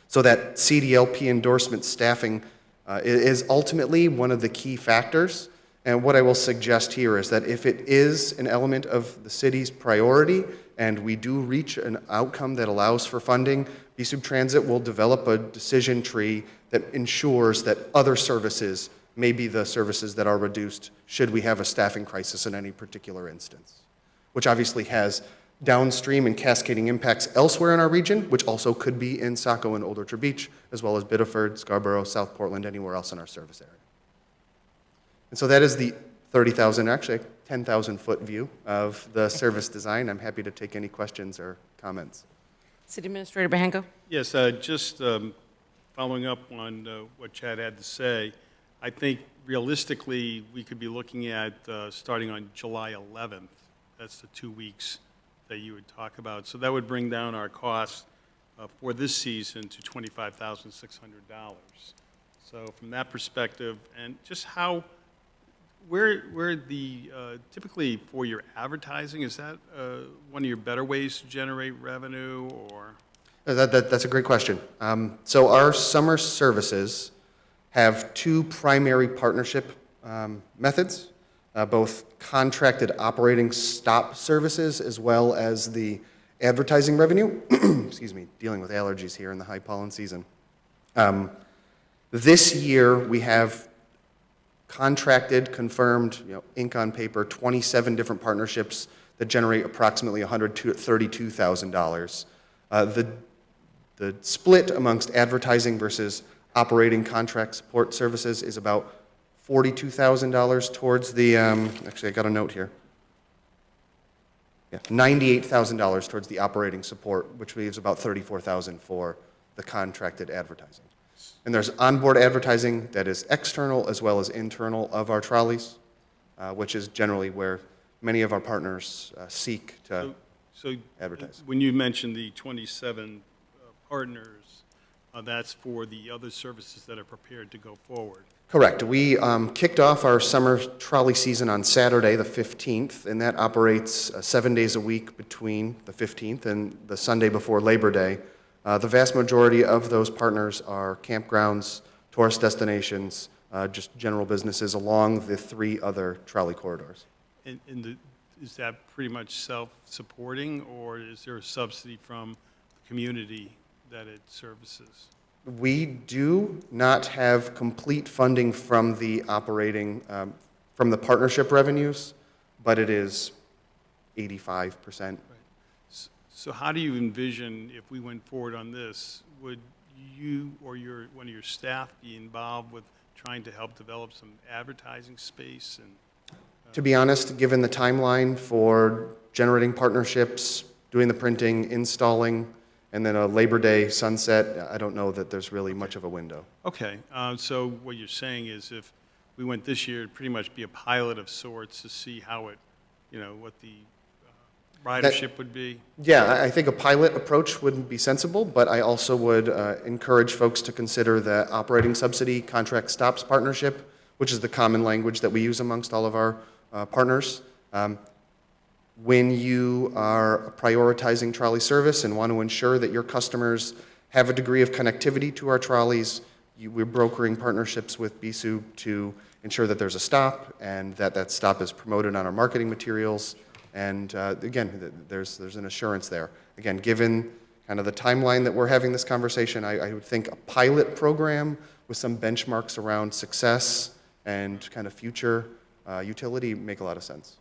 So that CDLP endorsement staffing is ultimately one of the key factors. And what I will suggest here is that if it is an element of the city's priority and we do reach an outcome that allows for funding, B-Sub Transit will develop a decision tree that ensures that other services may be the services that are reduced should we have a staffing crisis in any particular instance, which obviously has downstream and cascading impacts elsewhere in our region, which also could be in Saco and Old Orchard Beach, as well as Biddeford, Scarborough, South Portland, anywhere else in our service area. And so that is the 30,000, actually 10,000 foot view of the service design. I'm happy to take any questions or comments. City Administrator Bahenko? Yes, just following up on what Chad had to say, I think realistically, we could be looking at starting on July 11th. That's the 2 weeks that you would talk about. So that would bring down our cost for this season to $25,600. So from that perspective, and just how, where the, typically for your advertising, is that one of your better ways to generate revenue, or? That's a great question. So our summer services have two primary partnership methods, both contracted operating stop services as well as the advertising revenue. Excuse me, dealing with allergies here in the high pollen season. This year, we have contracted, confirmed, ink on paper, 27 different partnerships that generate approximately $132,000. The split amongst advertising versus operating contract support services is about $42,000 towards the, actually I got a note here. Yeah, $98,000 towards the operating support, which leaves about $34,000 for the contracted advertising. And there's onboard advertising that is external as well as internal of our trolleys, which is generally where many of our partners seek to advertise. When you mentioned the 27 partners, that's for the other services that are prepared to go forward. Correct. We kicked off our summer trolley season on Saturday, the 15th, and that operates 7 days a week between the 15th and the Sunday before Labor Day. The vast majority of those partners are campgrounds, tourist destinations, just general businesses along the three other trolley corridors. Is that pretty much self-supporting, or is there a subsidy from the community that it services? We do not have complete funding from the operating, from the partnership revenues, but it is 85%. So how do you envision, if we went forward on this, would you or one of your staff be involved with trying to help develop some advertising space? And to be honest, given the timeline for generating partnerships, doing the printing, installing, and then a Labor Day sunset, I don't know that there's really much of a window. Okay, so what you're saying is if we went this year, it'd pretty much be a pilot of sorts to see how it, what the ridership would be? Yeah, I think a pilot approach wouldn't be sensible, but I also would encourage folks to consider the operating subsidy contract stops partnership, which is the common language that we use amongst all of our partners. When you are prioritizing trolley service and want to ensure that your customers have a degree of connectivity to our trolleys, we're brokering partnerships with BSU to ensure that there's a stop and that that stop is promoted on our marketing materials. And again, there's an assurance there. Again, given kind of the timeline that we're having this conversation, I would think a pilot program with some benchmarks around success and kind of future utility make a lot of sense.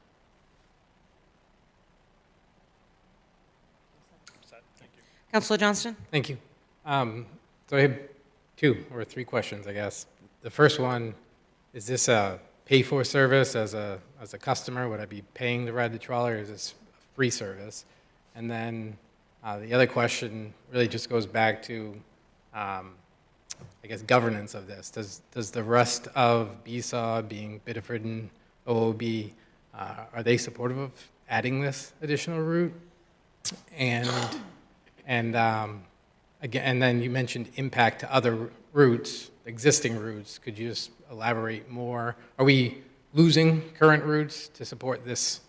Councilor Johnston? Thank you. So I have 2 or 3 questions, I guess. The first one, is this a pay-for service as a customer? Would I be paying to ride the trolley, or is this a free service? And then the other question really just goes back to, I guess, governance of this. Does the rest of BSAW, being Biddeford and OOB, are they supportive of adding this additional route? And again, and then you mentioned impact to other routes, existing routes. Could you just elaborate more? Are we losing current routes to support this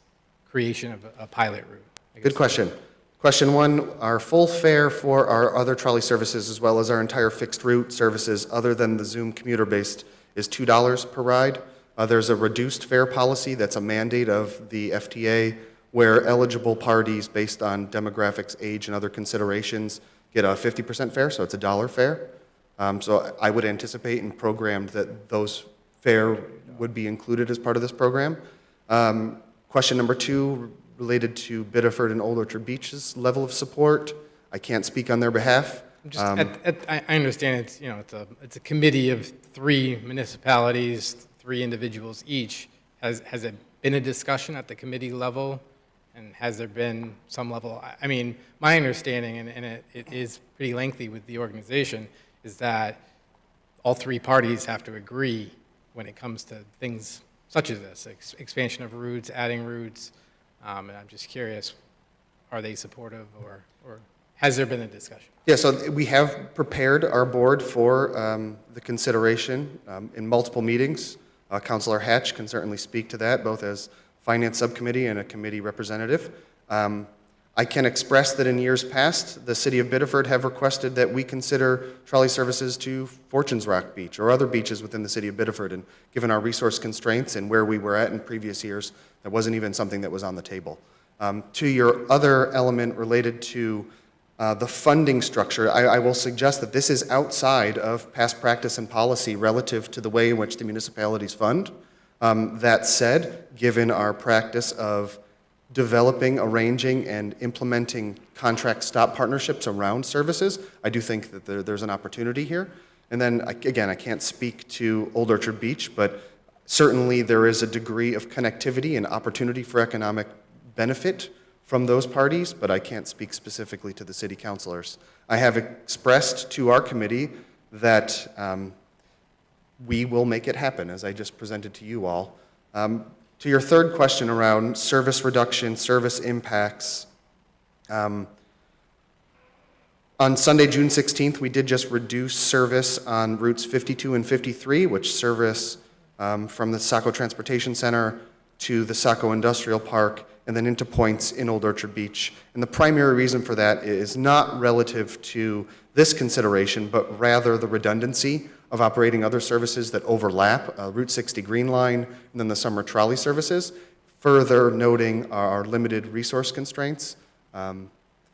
creation of a pilot route? Good question. Question 1, our full fare for our other trolley services as well as our entire fixed route services other than the Zoom commuter-based is $2 per ride. There's a reduced fare policy that's a mandate of the FTA where eligible parties based on demographics, age, and other considerations get a 50% fare, so it's a $1 fare. So I would anticipate and programmed that those fare would be included as part of this program. Question number 2, related to Biddeford and Old Orchard Beach's level of support. I can't speak on their behalf. I understand it's a committee of 3 municipalities, 3 individuals each. Has it been a discussion at the committee level? And has there been some level, I mean, my understanding, and it is pretty lengthy with the organization, is that all 3 parties have to agree when it comes to things such as this, expansion of routes, adding routes, and I'm just curious, are they supportive, or has there been a discussion? Yeah, so we have prepared our board for the consideration in multiple meetings. Counselor Hatch can certainly speak to that, both as Finance Subcommittee and a committee representative. I can express that in years past, the City of Biddeford have requested that we consider trolley services to Fortunes Rock Beach or other beaches within the City of Biddeford, and given our resource constraints and where we were at in previous years, that wasn't even something that was on the table. To your other element related to the funding structure, I will suggest that this is outside of past practice and policy relative to the way in which the municipalities fund. That said, given our practice of developing, arranging, and implementing contract stop partnerships around services, I do think that there's an opportunity here. And then, again, I can't speak to Old Orchard Beach, but certainly there is a degree of connectivity and opportunity for economic benefit from those parties, but I can't speak specifically to the city councilors. I have expressed to our committee that we will make it happen, as I just presented to you all. To your third question around service reduction, service impacts, on Sunday, June 16th, we did just reduce service on routes 52 and 53, which service from the Saco Transportation Center to the Saco Industrial Park and then into points in Old Orchard Beach. And the primary reason for that is not relative to this consideration, but rather the redundancy of operating other services that overlap, Route 60 Green Line, and then the summer trolley services, further noting our limited resource constraints.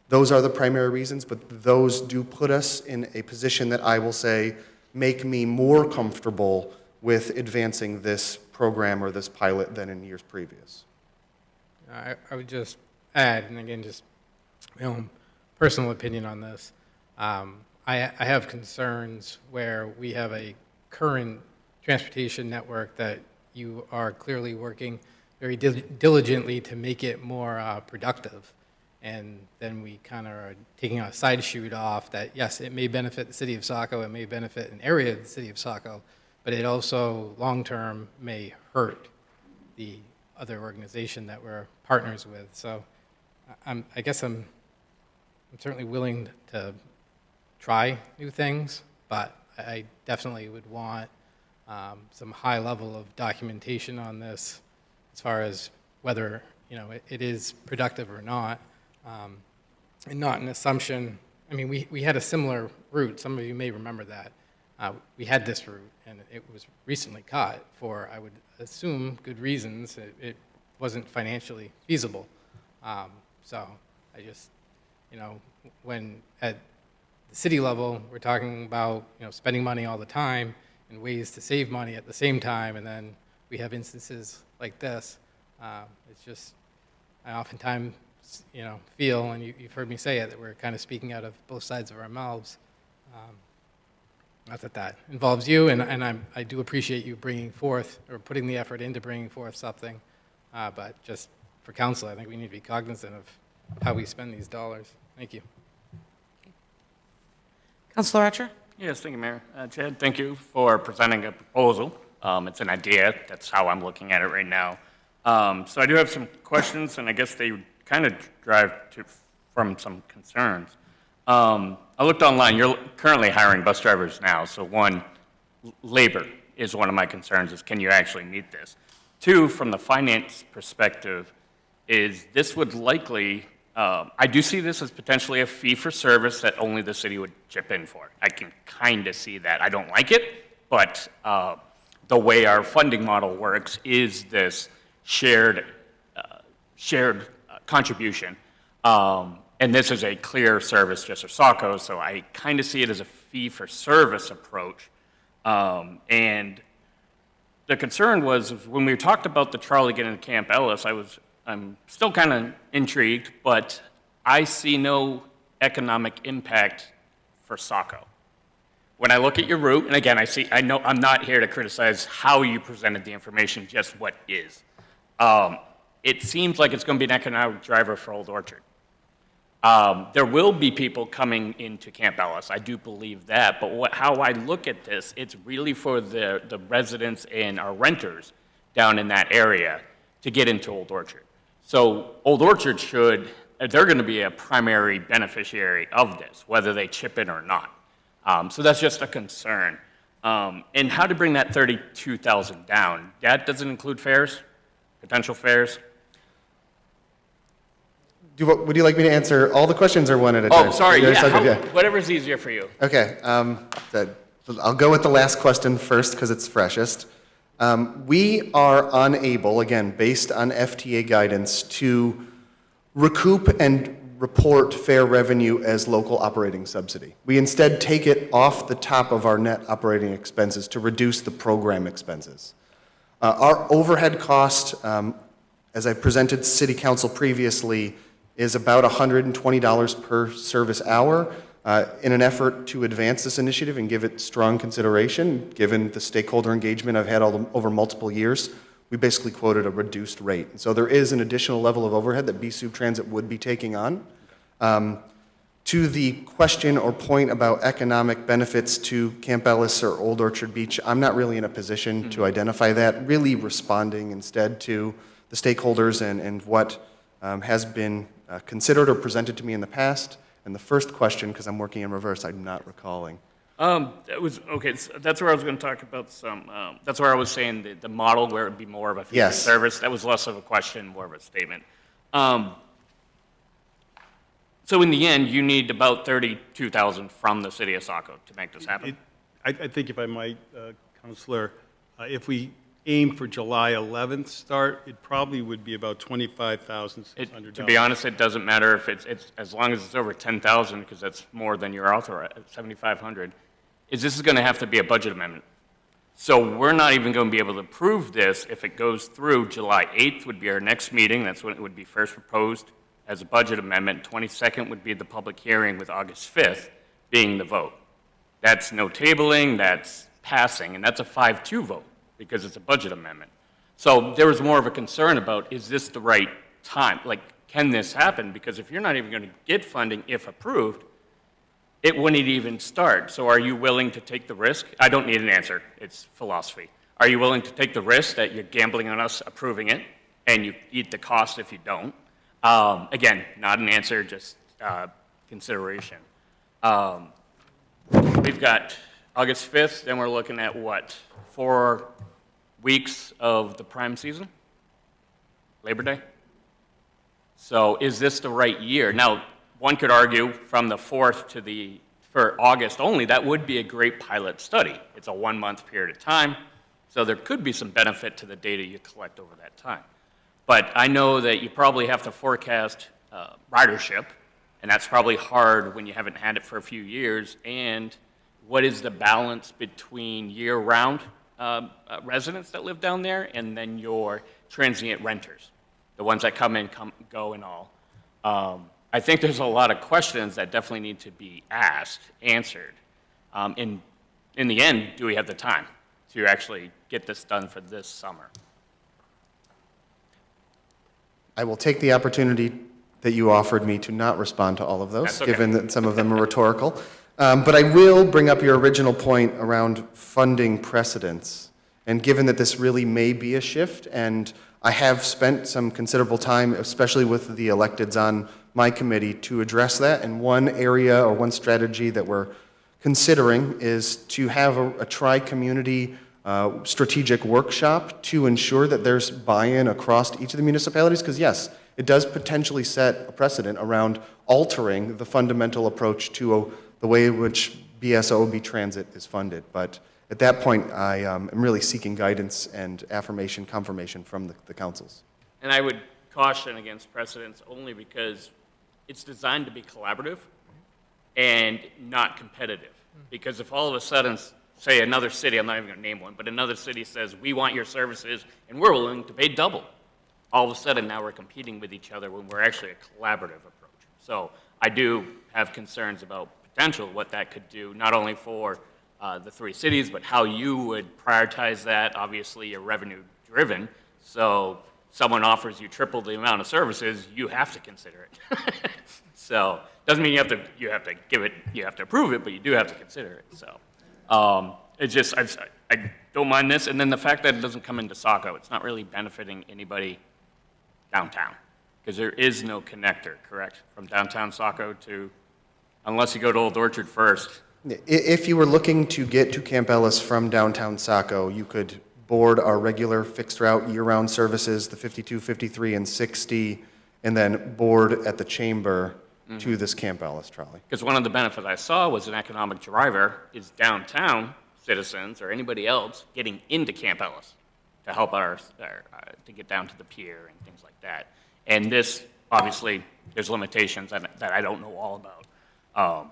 Those are the primary reasons, but those do put us in a position that I will say make me more comfortable with advancing this program or this pilot than in years previous. I would just add, and again, just my own personal opinion on this. I have concerns where we have a current transportation network that you are clearly working very diligently to make it more productive. And then we kind of are taking a side shoot off that, yes, it may benefit the city of Saco, it may benefit an area of the city of Saco, but it also long-term may hurt the other organization that we're partners with. So I guess I'm certainly willing to try new things, but I definitely would want some high level of documentation on this as far as whether it is productive or not, and not an assumption. I mean, we had a similar route. Some of you may remember that. We had this route, and it was recently cut for, I would assume, good reasons. It wasn't financially feasible. So I just, when at the city level, we're talking about spending money all the time and ways to save money at the same time, and then we have instances like this. It's just, I oftentimes feel, and you've heard me say it, that we're kind of speaking out of both sides of our mouths. Not that that involves you, and I do appreciate you bringing forth or putting the effort into bringing forth something, but just for council, I think we need to be cognizant of how we spend these dollars. Thank you. Councilor Archer? Yes, thank you, Mayor. Chad, thank you for presenting a proposal. It's an idea. That's how I'm looking at it right now. So I do have some questions, and I guess they kind of drive from some concerns. I looked online. You're currently hiring bus drivers now. So one, labor is one of my concerns, is can you actually meet this? Two, from the finance perspective, is this would likely, I do see this as potentially a fee for service that only the city would chip in for. I can kind of see that. I don't like it, but the way our funding model works is this shared contribution. And this is a clear service just for Saco, so I kind of see it as a fee-for-service approach. And the concern was when we talked about the trolley getting to Camp Ellis, I'm still kind of intrigued, but I see no economic impact for Saco. When I look at your route, and again, I know I'm not here to criticize how you presented the information, just what is. It seems like it's going to be an economic driver for Old Orchard. There will be people coming into Camp Ellis. I do believe that. But how I look at this, it's really for the residents and our renters down in that area to get into Old Orchard. So Old Orchard they're going to be a primary beneficiary of this, whether they chip in or not. So that's just a concern. And how to bring that 32,000 down. That doesn't include fares, potential fares? Would you like me to answer all the questions or one at a time? Oh, sorry, Yes, yeah, okay, whatever's easier for you. Okay, I'll go with the last question first because it's freshest. We are unable, again, based on FTA guidance, to recoup and report fair revenue as local operating subsidy. We instead take it off the top of our net operating expenses to reduce the program expenses. Our overhead cost, as I presented City Council previously, is about $120 per service hour. In an effort to advance this initiative and give it strong consideration, given the stakeholder engagement I've had over multiple years, we basically quoted a reduced rate. And so there is an additional level of overhead that BSUB Transit would be taking on. To the question or point about economic benefits to Camp Ellis or Old Orchard Beach, I'm not really in a position to identify that, really responding instead to the stakeholders and what has been considered or presented to me in the past. And the first question, because I'm working in reverse, I'm not recalling. That was, okay, so that's where I was going to talk about that's where I was saying the model where it would be more of a fee for Yes. service. That was less of a question, more of a statement. So in the end, you need about 32,000 from the city of Saco to make this happen? I think if I might, Counselor, if we aim for July 11th start, it probably would be about $25,600. To be honest, it doesn't matter if it's as long as it's over 10,000, because that's more than you're authorized, 7,500, this is going to have to be a budget amendment. So we're not even going to be able to approve this if it goes through. July 8th would be our next meeting. That's when it would be first proposed as a budget amendment. 22nd would be the public hearing, with August 5th being the vote. That's no tabling, that's passing, and that's a 5-2 vote, because it's a budget amendment. So there was more of a concern about, is this the right time? Like, can this happen? Because if you're not even going to get funding if approved, it wouldn't even start. So are you willing to take the risk? I don't need an answer. It's philosophy. Are you willing to take the risk that you're gambling on us approving it, and you eat the cost if you don't? Again, not an answer, just consideration. We've got August 5th, then we're looking at what? 4 weeks of the prime season? Labor Day? So is this the right year? Now, one could argue from the 4th to for August only, that would be a great pilot study. It's a 1-month period of time, so there could be some benefit to the data you collect over that time. But I know that you probably have to forecast ridership, and that's probably hard when you haven't had it for a few years. And what is the balance between year-round residents that live down there and then your transient renters, the ones that come in, go and all? I think there's a lot of questions that definitely need to be asked, answered. In the end, do we have the time to actually get this done for this summer? I will take the opportunity that you offered me to not respond to all of those, That's okay. given that some of them are rhetorical. But I will bring up your original point around funding precedents. And given that this really may be a shift, and I have spent some considerable time, especially with the electeds on my committee, to address that. And one area or one strategy that we're considering is to have a tri-community strategic workshop to ensure that there's buy-in across each of the municipalities, because yes, it does potentially set a precedent around altering the fundamental approach to the way in which BSOB transit is funded. But at that point, I am really seeking guidance and confirmation from the councils. And I would caution against precedents only because it's designed to be collaborative and not competitive. Because if all of a sudden, say another city, I'm not even going to name one, but another city says, we want your services and we're willing to pay double. All of a sudden now we're competing with each other when we're actually a collaborative approach. So I do have concerns about potential, what that could do, not only for the 3 cities, but how you would prioritize that. Obviously, you're revenue driven, so someone offers you triple the amount of services, you have to consider it. So doesn't mean you have to give it, you have to approve it, but you do have to consider it. So it's just, I don't mind this. And then the fact that it doesn't come into Saco, it's not really benefiting anybody downtown, because there is no connector, correct? From downtown Saco to, unless you go to Old Orchard first, If you were looking to get to Camp Ellis from downtown Saco, you could board our regular fixed route year-round services, the 52, 53, and 60, and then board at the chamber to this Camp Ellis trolley. Because one of the benefits I saw was an economic driver is downtown citizens or anybody else getting into Camp Ellis to help to get down to the pier and things like that. And this, obviously, there's limitations that I don't know all about.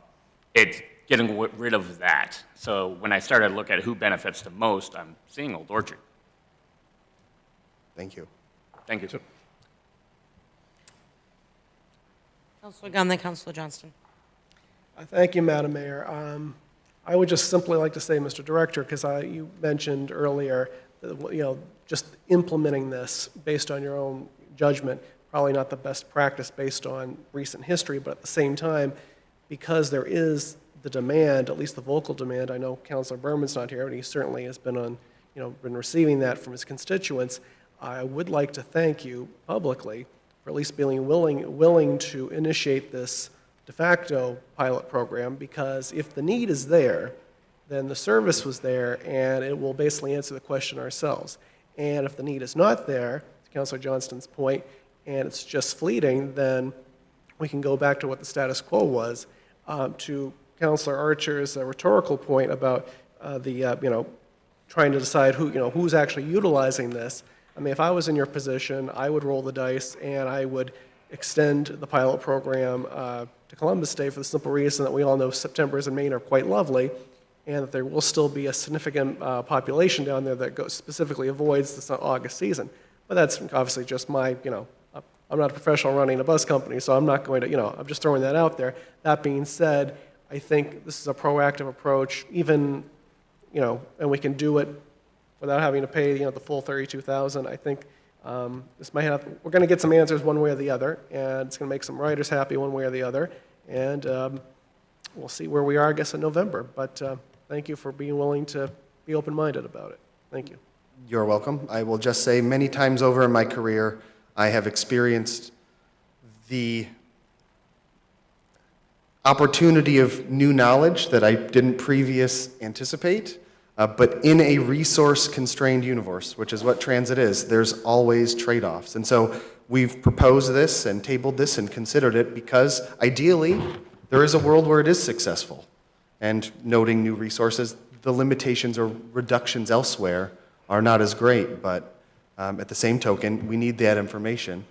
It's getting rid of that. So when I started to look at who benefits the most, I'm seeing Old Orchard. Thank you. Thank you. Councilor Gunn, then Councilor Johnston. Thank you, Madam Mayor. I would just simply like to say, Mr. Director, because you mentioned earlier, just implementing this based on your own judgment, probably not the best practice based on recent history, but at the same time, because there is the demand, at least the vocal demand, I know Councilor Berman's not here, but he certainly has been been receiving that from his constituents. I would like to thank you publicly for at least being willing to initiate this de facto pilot program, because if the need is there, then the service was there, and it will basically answer the question ourselves. And if the need is not there, to Councilor Johnston's point, and it's just fleeting, then we can go back to what the status quo was. To Councilor Archer's rhetorical point about trying to decide who's actually utilizing this. I mean, if I was in your position, I would roll the dice and I would extend the pilot program to Columbus Day for the simple reason that we all know September's and Maine are quite lovely, and that there will still be a significant population down there that specifically avoids the August season. But that's obviously just my, I'm not a professional running a bus company, so I'm not going to, I'm just throwing that out there. That being said, I think this is a proactive approach, even, and we can do it without having to pay, the full $32,000. I think this might we're going to get some answers one way or the other, and it's going to make some riders happy one way or the other, and we'll see where we are, I guess, in November. But thank you for being willing to be open-minded about it. Thank you. You're welcome. I will just say many times over in my career, I have experienced the opportunity of new knowledge that I didn't previously anticipate, but in a resource-constrained universe, which is what transit is, there's always trade-offs. And so we've proposed this and tabled this and considered it because ideally there is a world where it is successful. And noting new resources, the limitations or reductions elsewhere are not as great, but at the same token, we need that information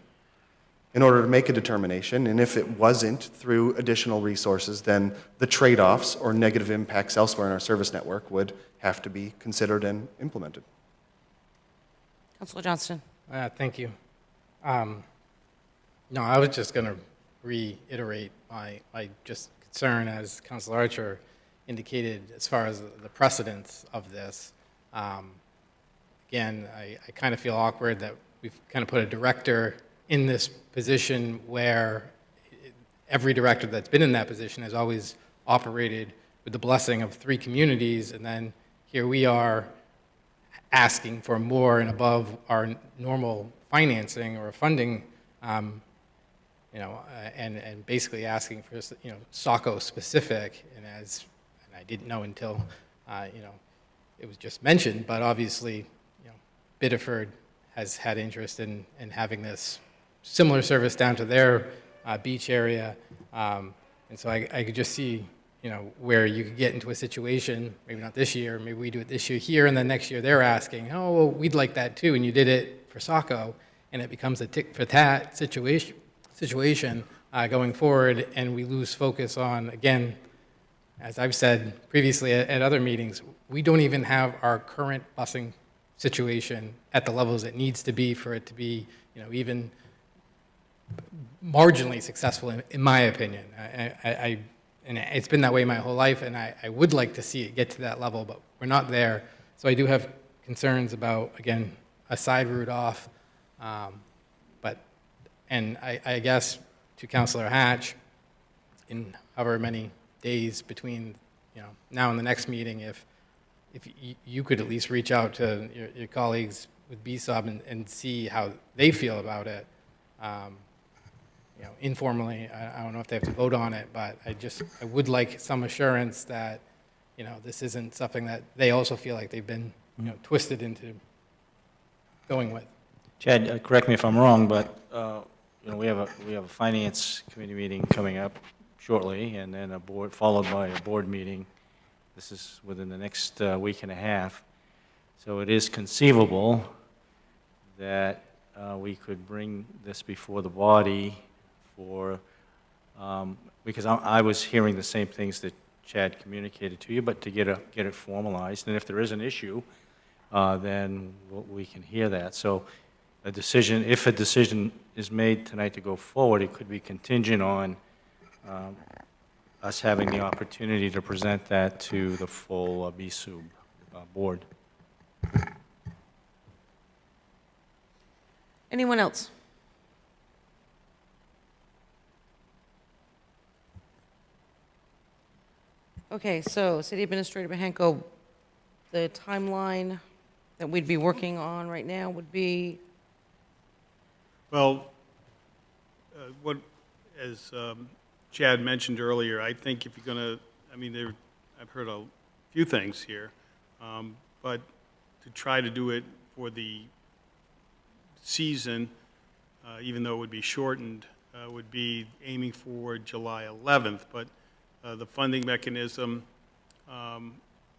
in order to make a determination. And if it wasn't through additional resources, then the trade-offs or negative impacts elsewhere in our service network would have to be considered and implemented. Councilor Johnston. Thank you. No, I was just going to reiterate my just concern, as Councilor Archer indicated, as far as the precedence of this. Again, I kind of feel awkward that we've kind of put a director in this position where every director that's been in that position has always operated with the blessing of 3 communities, and then here we are asking for more and above our normal financing or funding, and basically asking for, Saco specific, and I didn't know until, it was just mentioned, but obviously, Biddeford has had interest in having this similar service down to their beach area, and so I could just see, where you could get into a situation, maybe not this year, maybe we do it this year here, and then next year they're asking, oh, well, we'd like that too, and you did it for Saco, and it becomes a tick for tat situation going forward, and we lose focus on, again, as I've said previously at other meetings, we don't even have our current busing situation at the levels it needs to be for it to be, even marginally successful, in my opinion. And it's been that way my whole life, and I would like to see it get to that level, but we're not there. So I do have concerns about, again, a side route off. And I guess to Councilor Hatch, in however many days between, now and the next meeting, if you could at least reach out to your colleagues with BSOB and see how they feel about it. informally, I don't know if they have to vote on it, but I would like some assurance that, this isn't something that they also feel like they've been, twisted into going with. Chad, correct me if I'm wrong, but, we have a finance committee meeting coming up shortly, and then followed by a board meeting. This is within the next week and a half. So it is conceivable that we could bring this before the body because I was hearing the same things that Chad communicated to you, but to get it formalized. And if there is an issue, then we can hear that. So if a decision is made tonight to go forward, it could be contingent on us having the opportunity to present that to the full BSUB board. Anyone else? Okay, so City Administrator Mahenko, the timeline that we'd be working on right now would be, Well, as Chad mentioned earlier, I think if you're going to, I've heard a few things here, but to try to do it for the season, even though it would be shortened, would be aiming for July 11th. But the funding mechanism,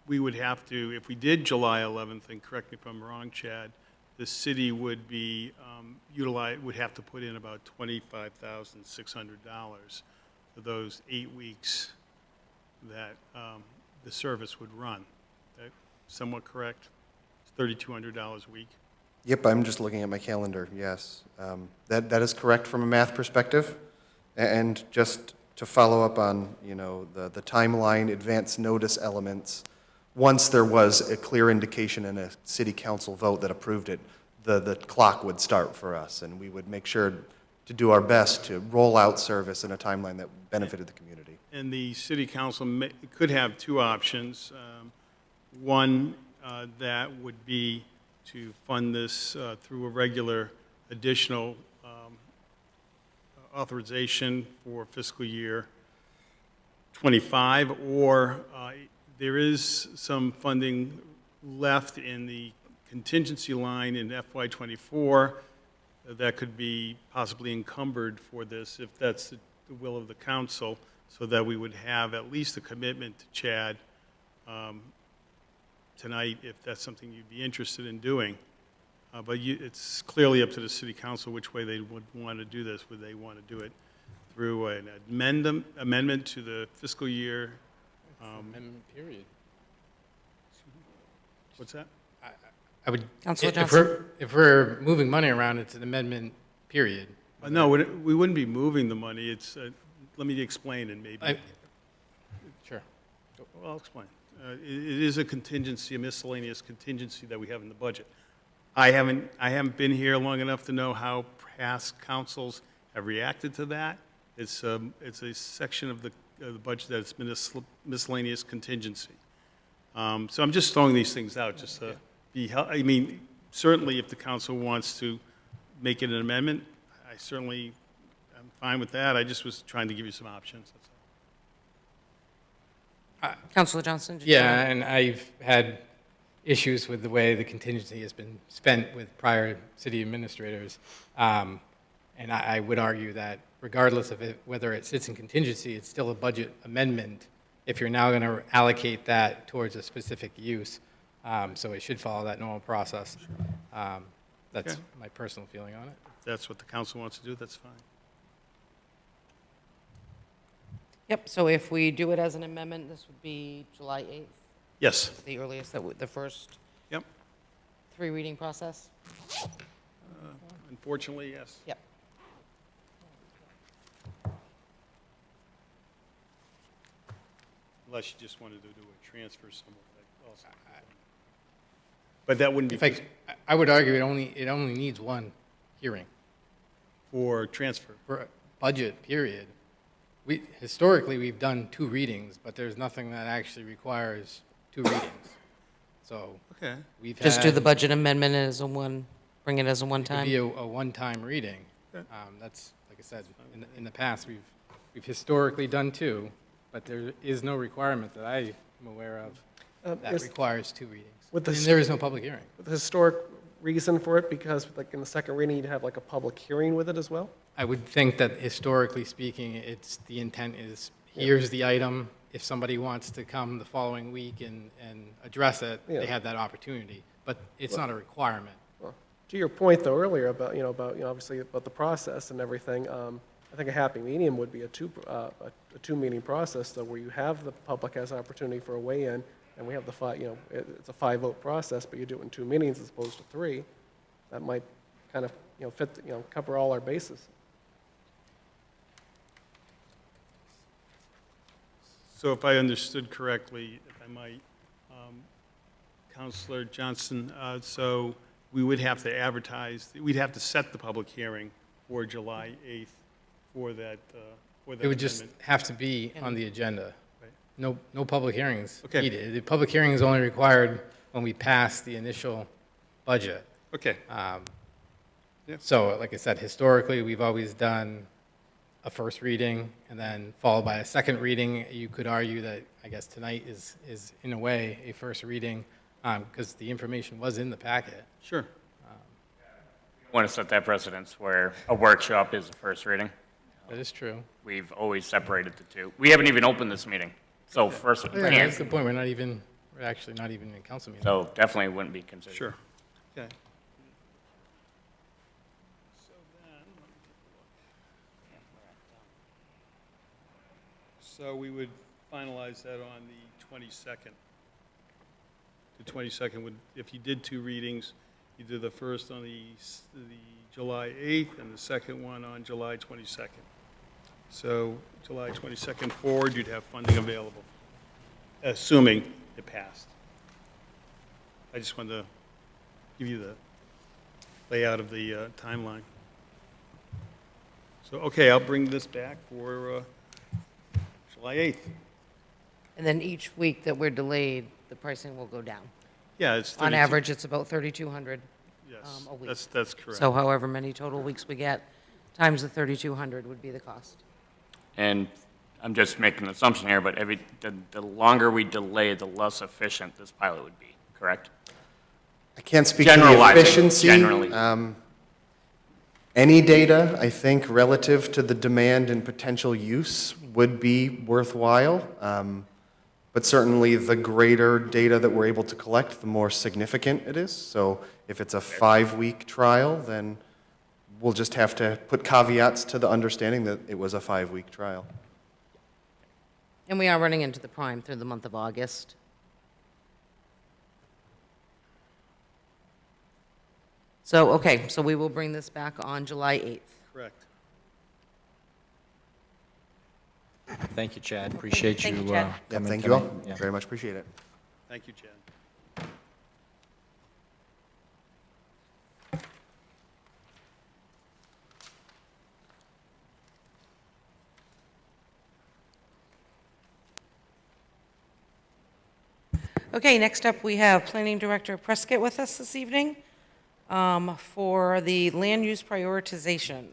we would have to, if we did July 11th, and correct me if I'm wrong, Chad, the city would be would have to put in about $25,600 for those 8 weeks that the service would run. Is that somewhat correct? It's $3,200 a week. Yep, I'm just looking at my calendar, yes. That is correct from a math perspective. And just to follow up on, the timeline, advance notice elements, once there was a clear indication in a city council vote that approved it, the clock would start for us, and we would make sure to do our best to roll out service in a timeline that benefited the community. And the city council could have two options. One that would be to fund this through a regular additional authorization for fiscal year '25, or there is some funding left in the contingency line in FY '24 that could be possibly encumbered for this, if that's the will of the council, so that we would have at least a commitment to Chad tonight, if that's something you'd be interested in doing. But it's clearly up to the city council which way they would want to do this. Would they want to do it through an amendment to the fiscal year? Amendment period. What's that? I would, Councilor if Johnson. if we're moving money around, it's an amendment period. No, we wouldn't be moving the money. It's, let me explain and maybe. Sure. Well, I'll explain. It is a contingency, a miscellaneous contingency that we have in the budget. I haven't been here long enough to know how past councils have reacted to that. It's a section of the budget that's been a miscellaneous contingency. So I'm just throwing these things out just to be, certainly if the council wants to make it an amendment, I'm fine with that. I just was trying to give you some options. That's all. Councilor Johnson? did you Yeah, wanna- and I've had issues with the way the contingency has been spent with prior city administrators. And I would argue that regardless of whether it sits in contingency, it's still a budget amendment if you're now going to allocate that towards a specific use. So it should follow that normal process. That's Okay. my personal feeling on it. If that's what the council wants to do, that's fine. Yep, so if we do it as an amendment, this would be July 8th, Yes. the earliest, the first Yep. 3-reading process? Unfortunately, yes. Yep. Unless you just wanted to do a transfer somewhere. Also. But that wouldn't be In fact, I would argue it only needs one hearing for transfer. for a budget period. Historically, we've done 2 readings, but there's nothing that actually requires 2 readings. So Okay. we've had. Just do the budget amendment bring it as a It could one-time? be a one-time reading. Okay. That's like like I said, in the past, we've historically done 2, but there is no requirement that I am aware of that requires 2 readings. With the And there is no public hearing. The historic reason for it, because like in the second reading, you'd have like a public hearing with it as well? I would think that historically speaking, the intent is, here's the item. If somebody wants to come the following week and address it, Yeah. they have that opportunity. But it's not a requirement. Well, to your point though earlier about, obviously about the process and everything, I think a happy medium would be a two-meeting process though, where you have the public has opportunity for a weigh-in, and we have the it's a 5-vote process, but you do it in 2 meetings as opposed to 3. That might kind of, fit, cover all our bases. So if I understood correctly, if I might, Counselor Johnson, so we would have to advertise, we'd have to set the public hearing for July 8th for that It would just amendment. have to be on the agenda. Right. No public hearings Okay. needed. The public hearing is only required when we pass the initial budget. Okay, So, like I said, historically, we've always done a first reading and then followed by a second reading. You could argue that, I guess, tonight is in a way, a first reading, because the information was in the packet. sure. Want to set that precedence where a workshop is the first reading. That is true. We've always separated the two. We haven't even opened this meeting, so first, Yeah, that's the point. We're actually not even in council meeting. so definitely wouldn't be considered. Sure. Okay. So then, let me take a look. So we would finalize that on the 22nd. The 22nd would, if you did 2 readings, you did the first on the July 8th and the second one on July 22nd. So July 22nd forward, you'd have funding available, assuming it passed. I just wanted to give you the layout of the timeline. So, okay, I'll bring this back for July 8th. And then each week that we're delayed, the pricing will go down. Yeah, it's 32. On average, it's about 3,200. Yes, a week. that's correct. So however many total weeks we get, times the 3,200 would be the cost. And I'm just making an assumption here, but the longer we delay, the less efficient this pilot would be, correct? I can't speak to the Generalizing, efficiency. generally. Any data, I think, relative to the demand and potential use would be worthwhile. But certainly, the greater data that we're able to collect, the more significant it is. So if it's a 5-week trial, then we'll just have to put caveats to the understanding that it was a 5-week trial. And we are running into the prime through the month of August. So, okay, so we will bring this back on July 8th. Correct. Thank you, Chad. Appreciate Thank you you, Chad. Yeah, coming thank you all. tonight. Yeah. Very much appreciate it. Thank you, Chad. Okay, next up, we have Planning Director Prescott with us this evening for the land use prioritization.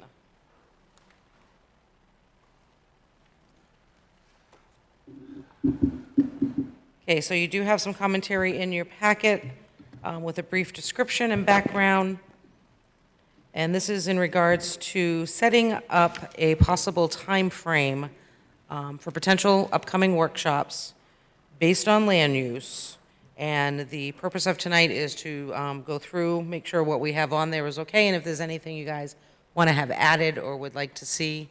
Okay, so you do have some commentary in your packet with a brief description and background. And this is in regards to setting up a possible timeframe for potential upcoming workshops based on land use. And the purpose of tonight is to go through, make sure what we have on there is okay, and if there's anything you guys want to have added or would like to see,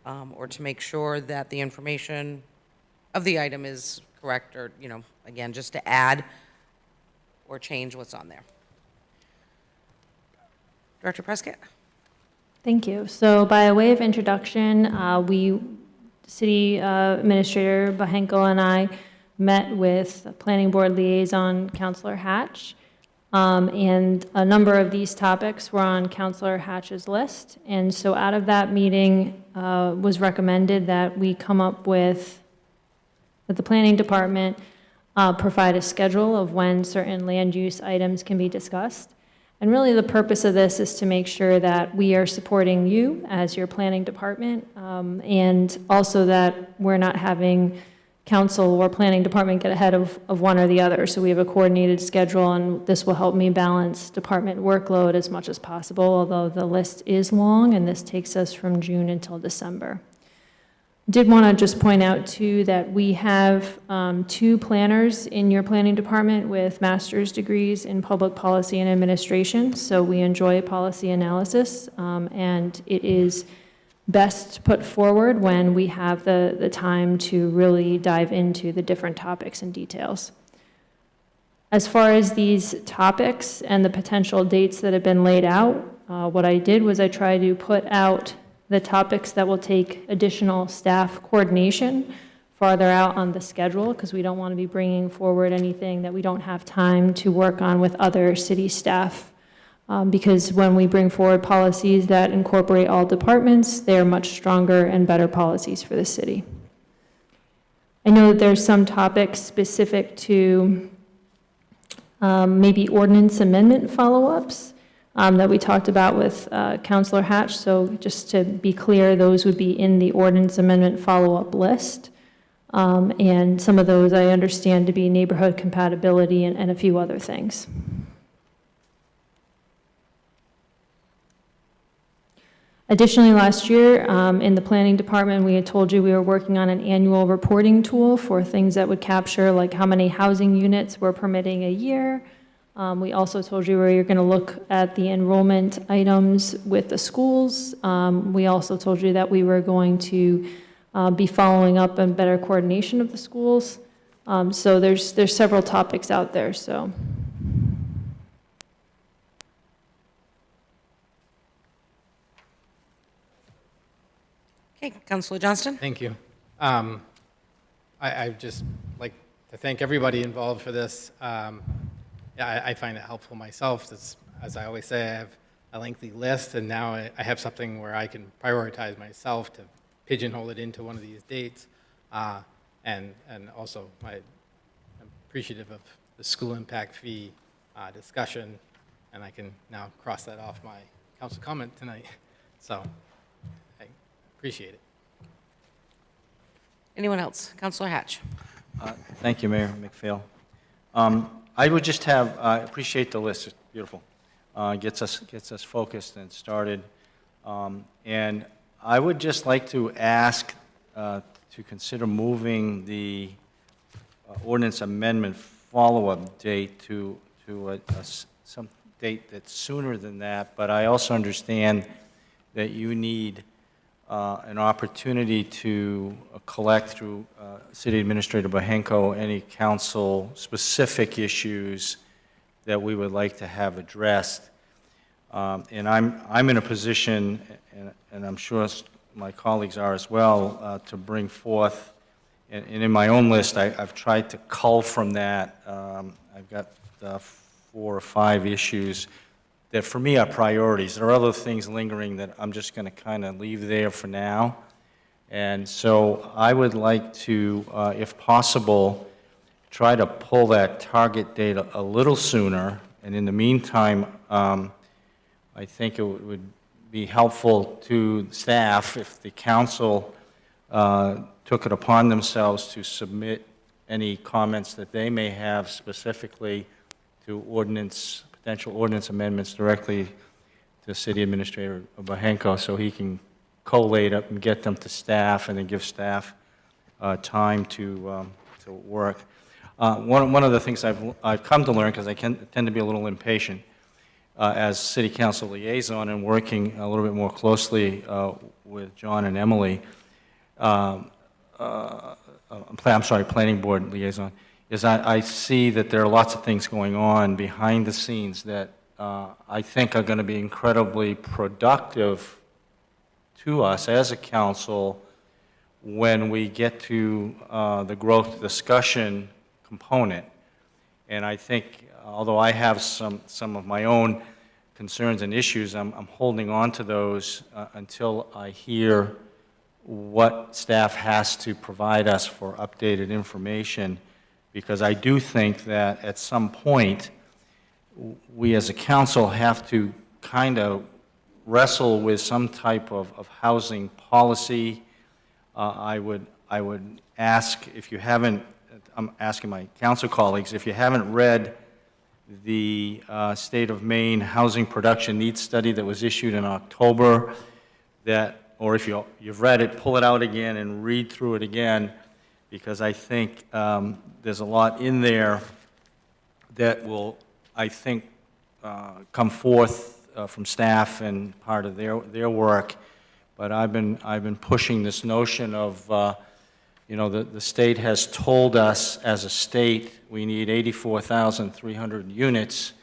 or to make sure that the information of the item is correct, or, again, just to add or change what's on there. Director Prescott? Thank you. So by way of introduction, City Administrator Bahenko and I met with Planning Board Liaison Councilor Hatch, and a number of these topics were on Councilor Hatch's list. And so out of that meeting was recommended that we come up with, that the Planning Department provide a schedule of when certain land use items can be discussed, And really the purpose of this is to make sure that we are supporting you as your planning department, and also that we're not having council or planning department get ahead of one or the other. So we have a coordinated schedule, and this will help me balance department workload as much as possible, although the list is long, and this takes us from June until December. Did want to just point out, too, that we have 2 planners in your planning department with master's degrees in public policy and administration, so we enjoy policy analysis, and it is best put forward when we have the time to really dive into the different topics and details. As far as these topics and the potential dates that have been laid out, what I did was I tried to put out the topics that will take additional staff coordination farther out on the schedule, because we don't want to be bringing forward anything that we don't have time to work on with other city staff. Because when we bring forward policies that incorporate all departments, they are much stronger and better policies for the city. I know that there's some topics specific to maybe ordinance amendment follow-ups that we talked about with Councilor Hatch. So just to be clear, those would be in the ordinance amendment follow-up list. And some of those I understand to be neighborhood compatibility and a few other things. Additionally, last year, in the planning department, we had told you we were working on an annual reporting tool for things that would capture, like how many housing units we're permitting a year. We also told you we were going to look at the enrollment items with the schools. We also told you that we were going to be following up on better coordination of the schools. So there's several topics out there, so. Okay, Councilor Johnston? Thank you. I'd just like to thank everybody involved for this. I find it helpful myself. As I always say, I have a lengthy list, and now I have something where I can prioritize myself to pigeonhole it into one of these dates. And also, I'm appreciative of the school impact fee discussion, and I can now cross that off my council comment tonight. So I appreciate it. Anyone else? Councilor Hatch? Thank you, Mayor McPhail. I would just I appreciate the list, it's beautiful. Gets us focused and started. And I would just like to ask to consider moving the ordinance amendment follow-up date to some date that's sooner than that, but I also understand that you need an opportunity to collect through City Administrator Bahenko any council-specific issues that we would like to have addressed. And I'm in a position, and I'm sure my colleagues are as well, to bring forth, and in my own list, I've tried to cull from that. I've got 4 or 5 issues that for me are priorities. There are other things lingering that I'm just going to kind of leave there for now. And so I would like to, if possible, try to pull that target date a little sooner. And in the meantime, I think it would be helpful to staff if the council took it upon themselves to submit any comments that they may have specifically to potential ordinance amendments directly to City Administrator Bahenko, so he can collate up and get them to staff and then give staff time to work. One of the things I've come to learn, because I tend to be a little impatient as City Council liaison and working a little bit more closely with John and Emily, Planning Board liaison, is I see that there are lots of things going on behind the scenes that I think are going to be incredibly productive to us as a council when we get to the growth discussion component. And I think, although I have some of my own concerns and issues, I'm holding on to those until I hear what staff has to provide us for updated information, because I do think that at some point, we as a council have to kind of wrestle with some type of housing policy. I would ask, if you haven't, I'm asking my council colleagues, if you haven't read the State of Maine Housing Production Needs Study that was issued in October, or if you've read it, pull it out again and read through it again, because I think there's a lot in there that will, I think, come forth from staff and part of their work. But I've been pushing this notion of, the state has told us as a state we need 84,300 units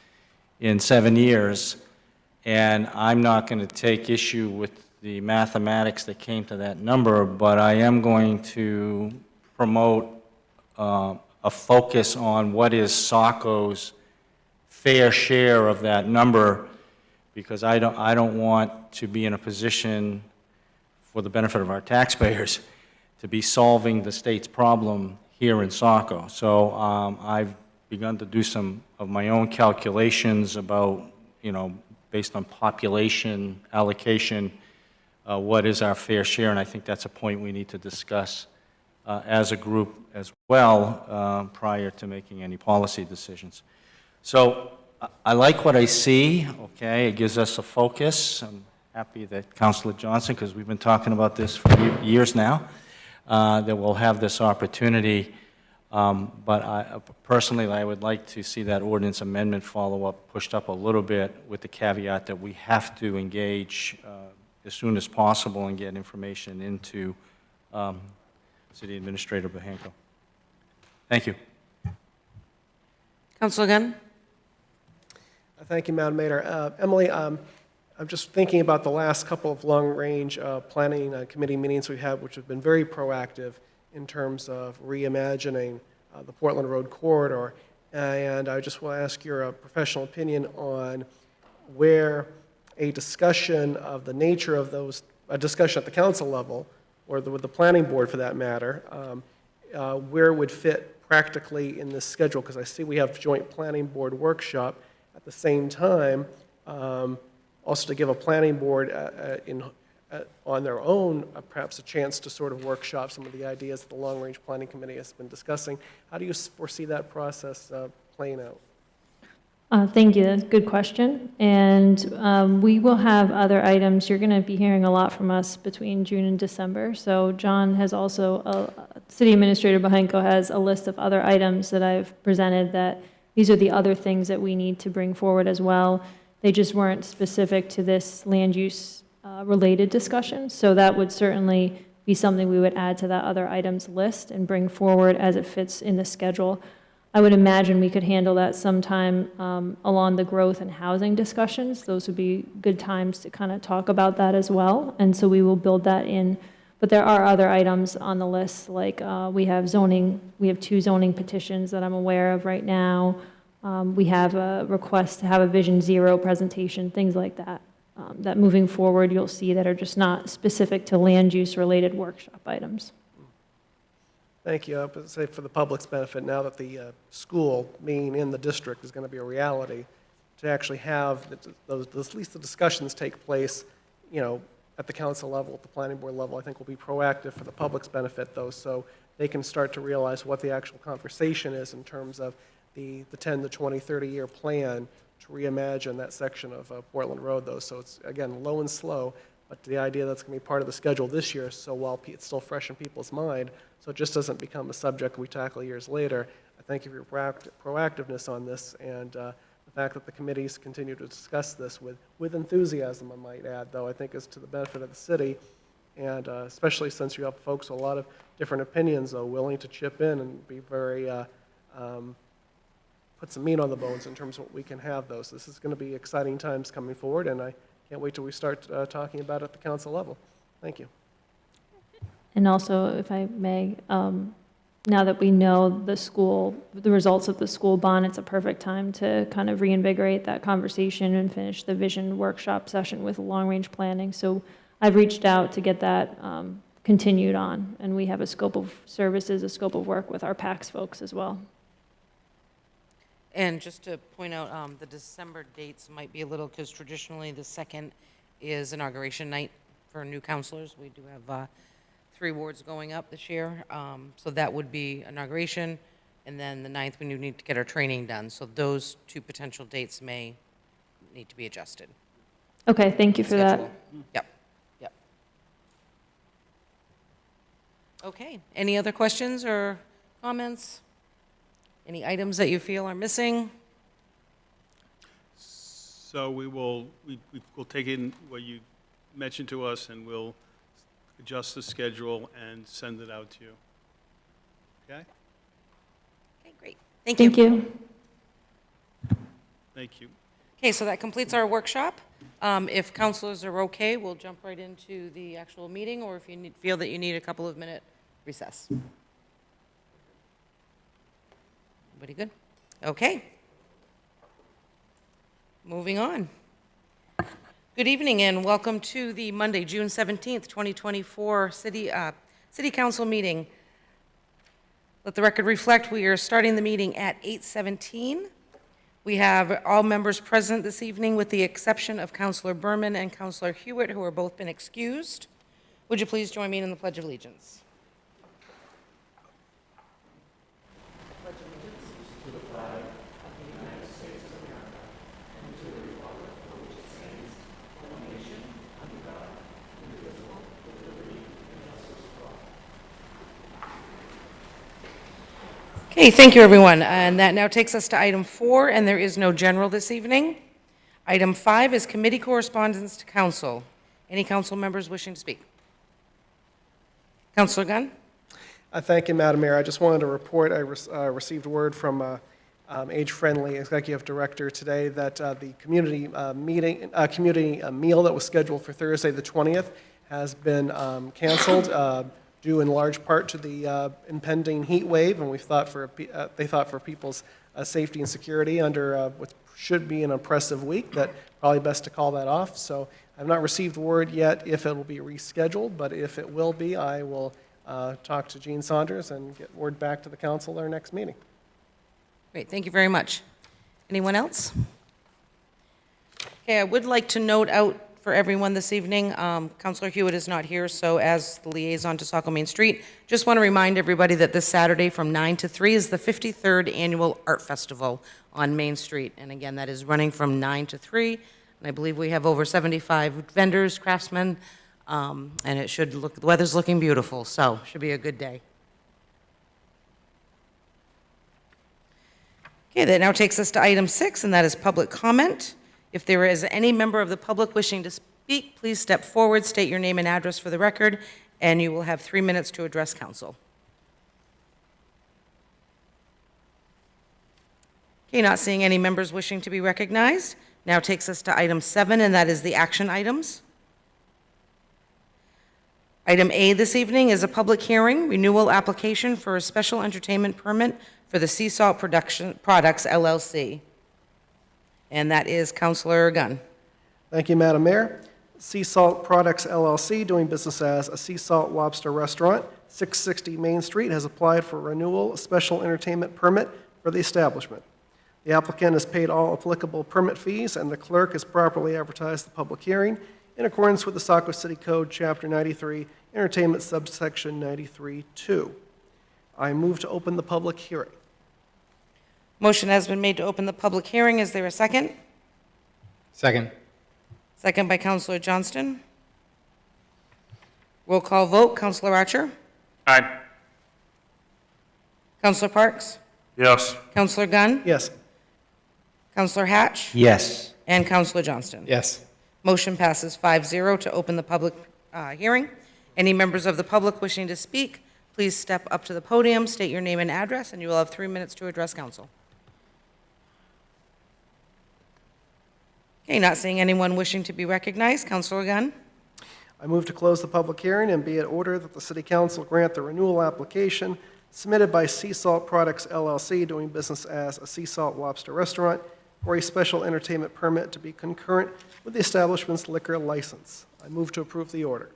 in 7 years, and I'm not going to take issue with the mathematics that came to that number, but I am going to promote a focus on what is Saco's fair share of that number, because I don't want to be in a position, for the benefit of our taxpayers, to be solving the state's problem here in Saco. So I've begun to do some of my own calculations about, based on population allocation, what is our fair share, and I think that's a point we need to discuss as a group as well prior to making any policy decisions. So I like what I see, okay? It gives us a focus. I'm happy that Councilor Johnson, because we've been talking about this for years now, that we'll have this opportunity. But personally, I would like to see that ordinance amendment follow-up pushed up a little bit, with the caveat that we have to engage as soon as possible and get information into City Administrator Bahenko. Thank you. Councilor Gunn? Thank you, Madam Mayor. Emily, I'm just thinking about the last couple of long-range planning committee meetings we've had, which have been very proactive in terms of reimagining the Portland Road corridor. And I just want to ask your professional opinion on where a discussion of the nature of those, a discussion at the council level, or with the planning board for that matter, where would fit practically in this schedule, because I see we have joint planning board workshop at the same time, also to give a planning board on their own perhaps a chance to sort of workshop some of the ideas that the long-range planning committee has been discussing. How do you foresee that process playing out? Thank you. That's a good question. And we will have other items. You're going to be hearing a lot from us between June and December. So John has also, City Administrator Bahenko has a list of other items that I've presented, that these are the other things that we need to bring forward as well. They just weren't specific to this land use related discussion. So that would certainly be something we would add to that other items list and bring forward as it fits in the schedule. I would imagine we could handle that sometime along the growth and housing discussions. Those would be good times to kind of talk about that as well. And so we will build that in. But there are other items on the list, like we have zoning. We have 2 zoning petitions that I'm aware of right now. We have a request to have a Vision Zero presentation, things like that. That moving forward, you'll see that are just not specific to land use related workshop items. Thank you. I would say for the public's benefit, now that the school being in the district is going to be a reality, to actually have at least the discussions take place, at the council level, at the planning board level, I think will be proactive for the public's benefit, though, so they can start to realize what the actual conversation is in terms of the 10 to 20, 30-year plan to reimagine that section of Portland Road, though. So it's, again, low and slow, but the idea that's going to be part of the schedule this year, so while it's still fresh in people's mind, so it just doesn't become a subject we tackle years later. I thank you for your proactiveness on this, and the fact that the committees continue to discuss this with enthusiasm, I might add, though, I think is to the benefit of the city, and especially since you have folks with a lot of different opinions, though, willing to chip in and be very, put some meat on the bones in terms of what we can have, though. So this is going to be exciting times coming forward, and I can't wait till we start talking about it at the council level. Thank you. And also, if I may, now that we know the results of the school bond, it's a perfect time to kind of reinvigorate that conversation and finish the vision workshop session with long-range planning. So I've reached out to get that continued on, and we have a scope of services, a scope of work with our PACS folks as well. And just to point out, the December dates might be a little, because traditionally the 2nd is inauguration night for new counselors. We do have 3 wards going up this year, so that would be inauguration, and then the 9th, we need to get our training done. So those 2 potential dates may need to be adjusted. Okay, thank you for that. Schedule. Yep, yep. Okay, any other questions or comments? Any items that you feel are missing? So we'll take in what you mentioned to us, and we'll adjust the schedule and send it out to you. Okay? Okay, great. Thank you. Thank you. Thank you. Okay, so that completes our workshop. If counselors are okay, we'll jump right into the actual meeting, or if you feel that you need a couple of minute recess. Everybody good? Okay. Moving on. Good evening and welcome to the Monday, June 17th, 2024 City Council meeting. Let the record reflect we are starting the meeting at 8:17. We have all members present this evening with the exception of Councilor Berman and Councilor Hewitt, who are both been excused. Would you please join me in the Pledge of Allegiance? Okay, thank you, everyone. And that now takes us to item 4, and there is no general this evening. Item 5 is committee correspondence to council. Any council members wishing to speak? Councilor Gunn? Thank you, Madam Mayor. I just wanted to report, I received word from Age-Friendly Executive Director today that the community meal that was scheduled for Thursday, the 20th, has been canceled, due in large part to the impending heat wave, and they thought for people's safety and security under what should be an oppressive week, that probably best to call that off. So I've not received word yet if it will be rescheduled, but if it will be, I will talk to Gene Saunders and get word back to the council at our next meeting. Great, thank you very much. Anyone else? Okay, I would like to note out for everyone this evening, Councilor Hewitt is not here, so as the liaison to Saco Main Street, just want to remind everybody that this Saturday from 9 to 3 is the 53rd Annual Art Festival on Main Street. And again, that is running from 9 to 3, and I believe we have over 75 vendors, craftsmen, and it should look, the weather's looking beautiful, so should be a good day. Okay, that now takes us to item 6, and that is public comment. If there is any member of the public wishing to speak, please step forward, state your name and address for the record, and you will have 3 minutes to address council. Okay, not seeing any members wishing to be recognized. Now takes us to item 7, and that is the action items. Item A this evening is a public hearing, renewal application for a special entertainment permit for the Sea Salt Products, LLC. And that is Councilor Gunn. Thank you, Madam Mayor. Sea Salt Products LLC, doing business as a sea salt lobster restaurant, 660 Main Street, has applied for renewal special entertainment permit for the establishment. The applicant has paid all applicable permit fees, and the clerk has properly advertised the public hearing in accordance with the Saco City Code, Chapter 93, Entertainment, subsection 93-2. I move to open the public hearing. Motion has been made to open the public hearing. Is there a second? Second. Second by Councilor Johnston. Roll call vote. Councilor Archer? Aye. Councilor Parks? Yes. Councilor Gunn? Yes. Councilor Hatch? Yes. And Councilor Johnston? Yes. Motion passes 5-0 to open the public hearing. Any members of the public wishing to speak, please step up to the podium, state your name and address, and you will have 3 minutes to address council. Okay, not seeing anyone wishing to be recognized. Councilor Gunn? I move to close the public hearing and be it ordered that the City Council grant the renewal application submitted by Sea Salt Products LLC, doing business as a sea salt lobster restaurant, for a special entertainment permit to be concurrent with the establishment's liquor license. I move to approve the order.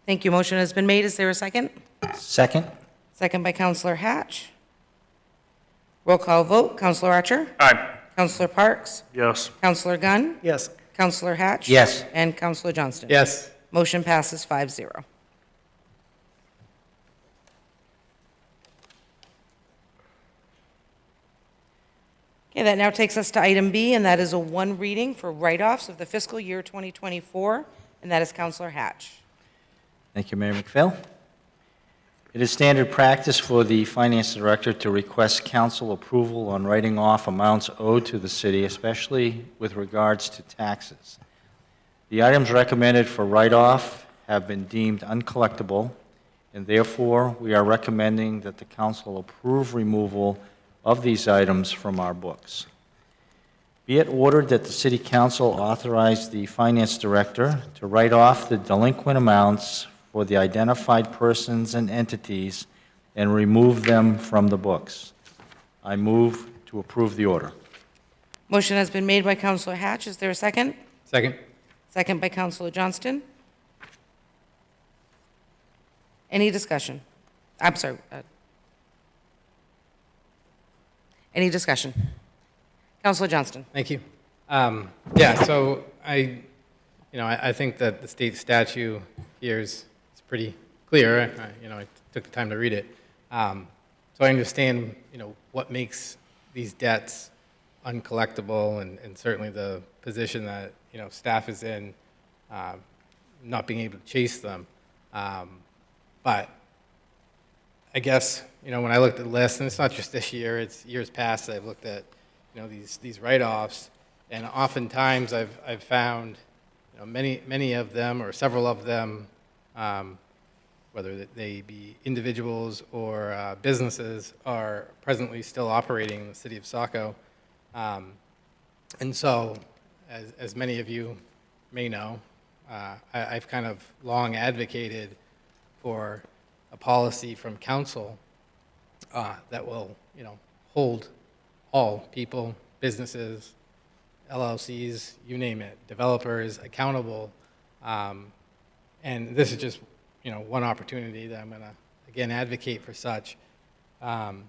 Thank you. Motion has been made. Is there a second? Second? Second by Councilor Hatch. Roll call vote, Counselor Archer? Aye. Counselor Parks? Yes. Counselor Gunn? Yes. Counselor Hatch? Yes. And Counselor Johnston? Yes. Motion passes 5-0. Okay, that now takes us to item B, and that is a one reading for write-offs of the fiscal year 2024, and that is Counselor Hatch. Thank you, Mayor McPhail. It is standard practice for the finance director to request council approval on writing off amounts owed to the city, especially with regards to taxes. The items recommended for write-off have been deemed uncollectible, and therefore, we are recommending that the council approve removal of these items from our books. Be it ordered that the city council authorize the finance director to write off the delinquent amounts for the identified persons and entities and remove them from the books. I move to approve the order. Motion has been made by Counselor Hatch. Is there a second? Second. Second by Counselor Johnston. Any discussion? I'm sorry. Any discussion? Counselor Johnston. Thank you. Yeah, so I think that the state statute here is pretty clear. I took the time to read it. So I understand, what makes these debts uncollectible and certainly the position that, staff is in, not being able to chase them. But I guess, when I looked at the list, and it's not just this year, it's years past, I've looked at, these write-offs, and oftentimes I've found, many of them or several of them, whether they be individuals or businesses, are presently still operating in the city of Saco. And so, as many of you may know, I've kind of long advocated for a policy from council that will, hold all people, businesses, LLCs, you name it, developers accountable. And this is just, one opportunity that I'm going to, again, advocate for such. When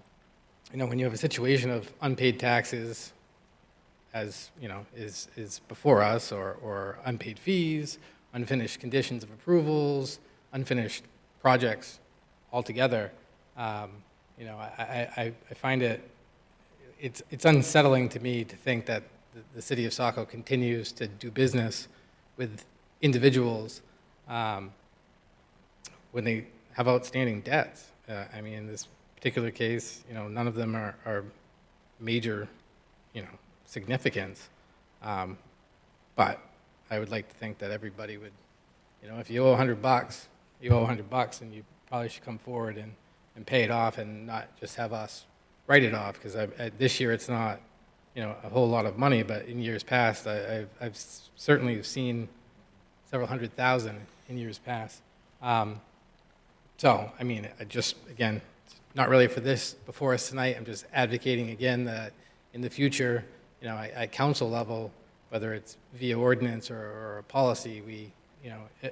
you have a situation of unpaid taxes, as, is before us, or unpaid fees, unfinished conditions of approvals, unfinished projects altogether, I find it's unsettling to me to think that the city of Saco continues to do business with individuals when they have outstanding debts. In this particular case, none of them are major, significance. But I would like to think that everybody would, if you owe $100, you owe $100, and you probably should come forward and pay it off and not just have us write it off, because this year it's not, a whole lot of money, but in years past, I've certainly seen several $100,000 in years past. So, I just, again, not really for this before us tonight. I'm just advocating again that in the future, at council level, whether it's via ordinance or a policy, we,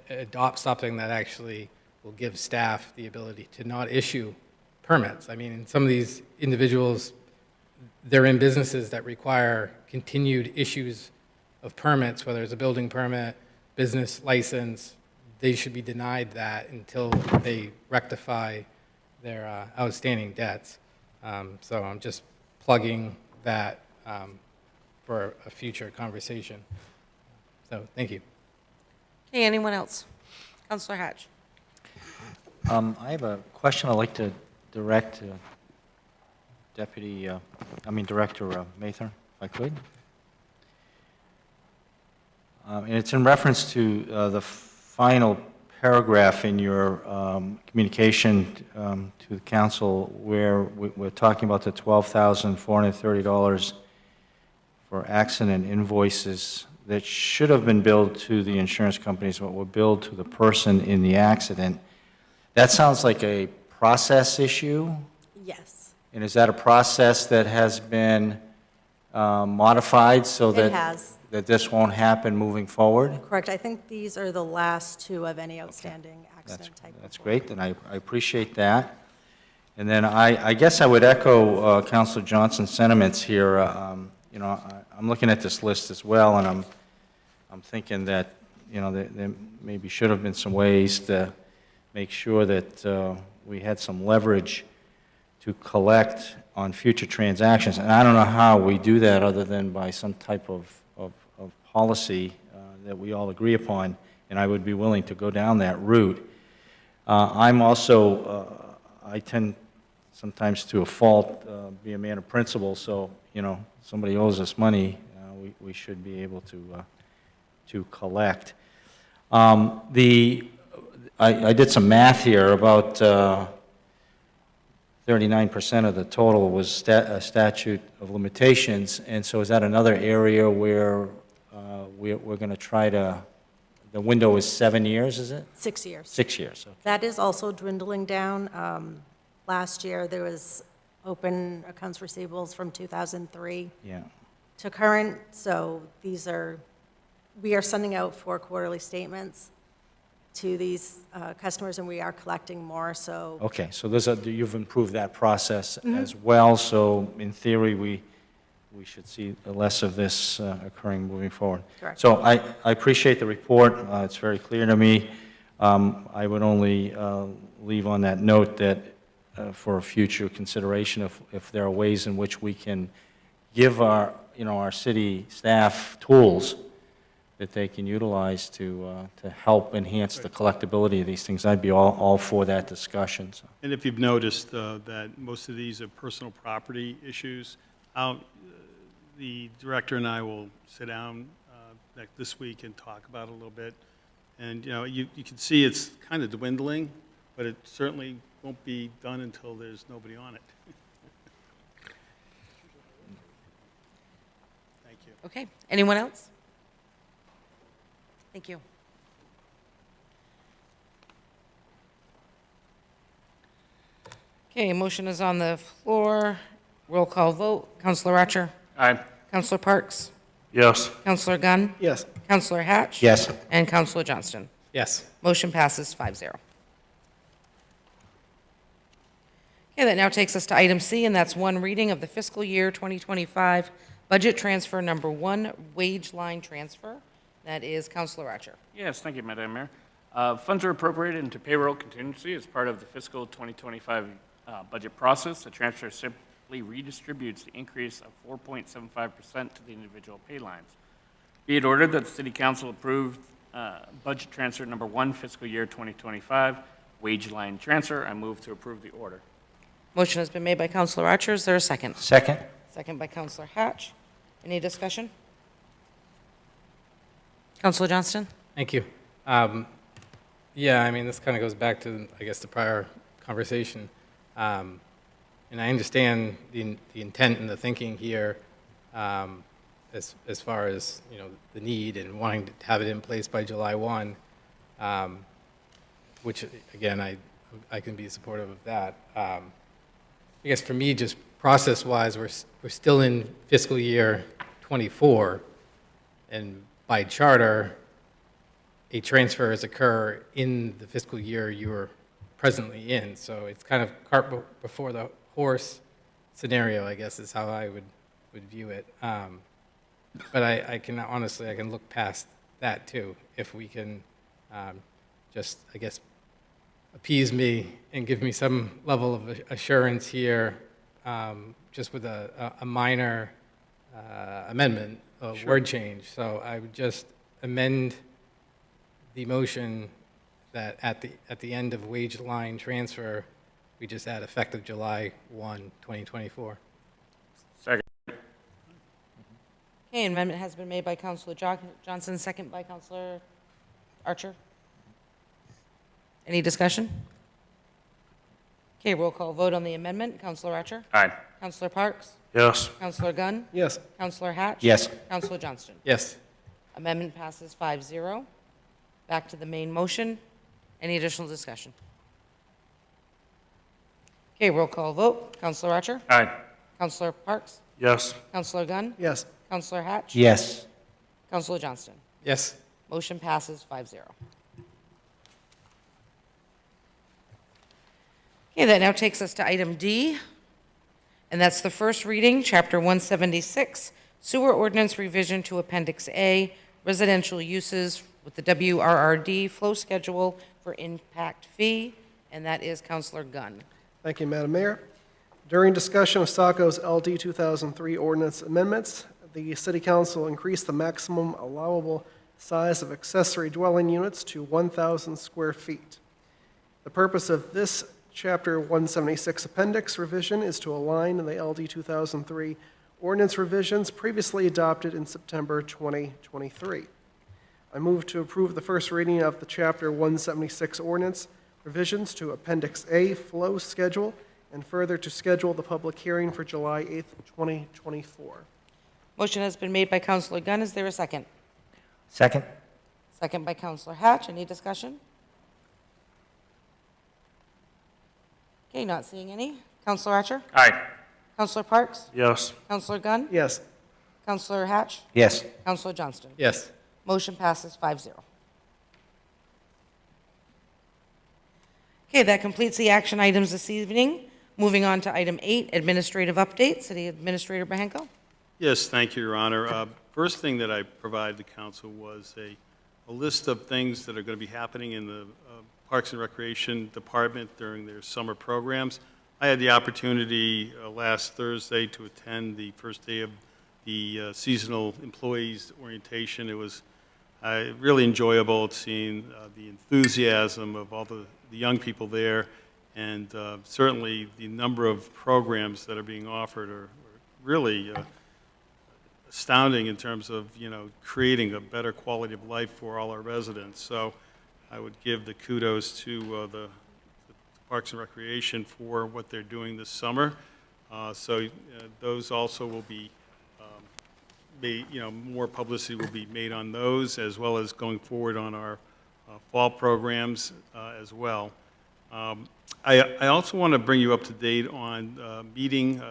adopt something that actually will give staff the ability to not issue permits. Some of these individuals, they're in businesses that require continued issues of permits, whether it's a building permit, business license. They should be denied that until they rectify their outstanding debts. So I'm just plugging that for a future conversation. So thank you. Okay, anyone else? Counselor Hatch. I have a question I'd like to direct to Director Mather, if I could. And it's in reference to the final paragraph in your communication to the council, where we're talking about the $12,430 for accident invoices that should have been billed to the insurance companies, but were billed to the person in the accident. That sounds like a process issue? Yes, And is that a process that has been modified so it has. that this won't happen moving forward? Correct. I think these are the last two of any outstanding accident type. That's great, and I appreciate that. And then I guess I would echo Counselor Johnson's sentiments here. You know, I'm looking at this list as well, and I'm thinking that, you know, there maybe should have been some ways to make sure that we had some leverage to collect on future transactions. And I don't know how we do that other than by some type of policy that we all agree upon, and I would be willing to go down that route. I'm also, I tend sometimes to a fault, be a man of principle, so, you know, somebody owes us money, we should be able to collect. I did some math here, about 39% of the total was statute of limitations, and so is that another area where we're going to try to, the window is 7 years, is it? 6 years. 6 years, okay. That is also dwindling down. Last year, there was open accounts receivables from 2003 Yeah. to current, so we are sending out 4 quarterly statements to these customers, and we are collecting more, so. Okay, so you've improved that process as well, so in theory, we should see less of this occurring moving forward. Correct. So I appreciate the report, it's very clear to me. I would only leave on that note that for a future consideration, if there are ways in which we can give our, you know, our city staff tools that they can utilize to help enhance the collectability of these things, I'd be all for that discussion. So. And if you've noticed that most of these are personal property issues, the director and I will sit down this week and talk about it a little bit. And, you know, you can see it's kind of dwindling, but it certainly won't be done until there's nobody on it. Thank you. Okay, anyone else? Thank you. Okay, motion is on the floor. Roll call vote. Counselor Archer? Aye. Counselor Parks? Yes. Counselor Gunn? Yes. Counselor Hatch? Yes. And Counselor Johnston. Yes. Motion passes 5-0. Okay, that now takes us to item C, and that's one reading of the fiscal year 2025 budget transfer number 1, wage line transfer. That is Counselor Archer. Yes, thank you, Madam Mayor. Funds are appropriated into payroll contingency as part of the fiscal 2025 budget process. The transfer simply redistributes the increase of 4.75% to the individual pay lines. Be it ordered that the City Council approved budget transfer number 1, fiscal year 2025, wage line transfer. I move to approve the order. Motion has been made by Counselor Archer. Is there a second? Second? Second by Counselor Hatch. Any discussion? Counselor Johnston? Thank you. Yeah, I mean, this kind of goes back to, I guess, the prior conversation. And I understand the intent and the thinking here as far as, you know, the need and wanting to have it in place by July 1, which, again, I can be supportive of that. I guess for me, just process-wise, we're still in fiscal year 24, and by charter, a transfer has occur in the fiscal year you're presently in. So it's kind of cart before the horse scenario, I guess, is how I would view it. But I can honestly, I can look past that too, if we can just, I guess, appease me and give me some level of assurance here, just with a minor amendment, a word change. So I would just amend the motion that at the end of wage line transfer, we just add effective July 1, 2024. Second. Okay, amendment has been made by Counselor Johnson, second by Counselor Archer. Any discussion? Okay, roll call vote on the amendment. Counselor Archer? Aye. Counselor Parks? Yes. Counselor Gunn? Yes. Counselor Hatch? Yes. Counselor Johnston? Yes. Amendment passes 5-0. Back to the main motion. Any additional discussion? Okay, roll call vote. Counselor Archer? Aye. Counselor Parks? Yes. Counselor Gunn? Yes. Counselor Hatch? Yes. Counselor Johnston? Yes. Motion passes 5-0. Okay, that now takes us to item D, and that's the first reading, Chapter 176, Sewer Ordinance Revision to Appendix A, Residential Uses with the WRRD Flow Schedule for Impact Fee, and that is Counselor Gunn. Thank you, Madam Mayor. During discussion of Saco's LD 2003 ordinance amendments, the City Council increased the maximum allowable size of accessory dwelling units to 1,000 square feet. The purpose of this Chapter 176 Appendix revision is to align the LD 2003 ordinance revisions previously adopted in September 2023. I move to approve the first reading of the Chapter 176 ordinance revisions to Appendix A flow schedule, and further to schedule the public hearing for July 8th, 2024. Motion has been made by Counselor Gunn. Is there a second? Second? Second by Counselor Hatch. Any discussion? Okay, not seeing any. Counselor Archer? Aye. Counselor Parks? Yes. Counselor Gunn? Yes. Counselor Hatch? Yes. Counselor Johnston? Yes. Motion passes 5-0. Okay, that completes the action items this evening. Moving on to item 8, administrative update. City Administrator Bahenko. Yes, thank you, Your Honor. First thing that I provided the council was a list of things that are going to be happening in the Parks and Recreation Department during their summer programs. I had the opportunity last Thursday to attend the first day of the seasonal employees orientation. It was really enjoyable seeing the enthusiasm of all the young people there, and certainly the number of programs that are being offered are really astounding in terms of, creating a better quality of life for all our residents. So I would give the kudos to the Parks and Recreation for what they're doing this summer. Those also will be, more publicity will be made on those, as well as going forward on our fall programs as well. I also want to bring you up to date on meeting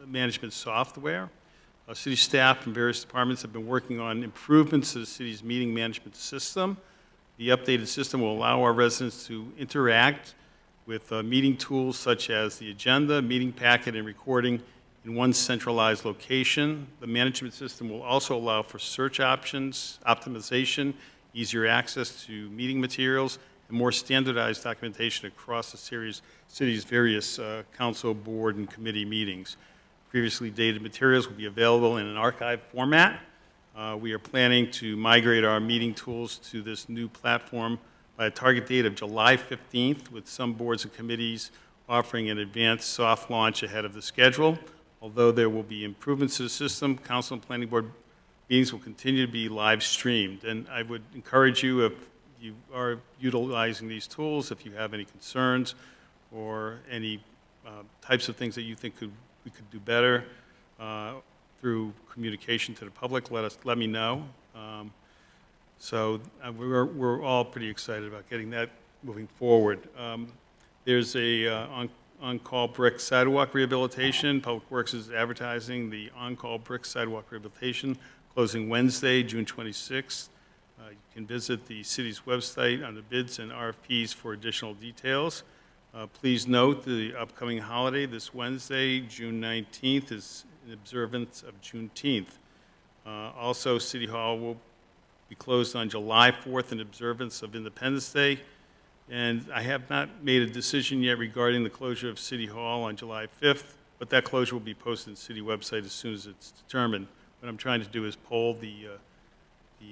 management software. City staff from various departments have been working on improvements to the city's meeting management system. The updated system will allow our residents to interact with meeting tools such as the agenda, meeting packet, and recording in one centralized location. The management system will also allow for search options, optimization, easier access to meeting materials, and more standardized documentation across the city's various council, board, and committee meetings. Previously dated materials will be available in an archive format. We are planning to migrate our meeting tools to this new platform by a target date of July 15th, with some boards and committees offering an advanced soft launch ahead of the schedule. Although there will be improvements to the system, council and planning board meetings will continue to be live streamed. And I would encourage you, if you are utilizing these tools, if you have any concerns or any types of things that you think we could do better through communication to the public, let me know. We're all pretty excited about getting that moving forward. There's a on-call brick sidewalk rehabilitation. Public Works is advertising the on-call brick sidewalk rehabilitation closing Wednesday, June 26th. You can visit the city's website under bids and RFPs for additional details. Please note the upcoming holiday this Wednesday, June 19th, is in observance of Juneteenth. Also, City Hall will be closed on July 4th in observance of Independence Day. And I have not made a decision yet regarding the closure of City Hall on July 5th, but that closure will be posted on the city website as soon as it's determined. What I'm trying to do is poll the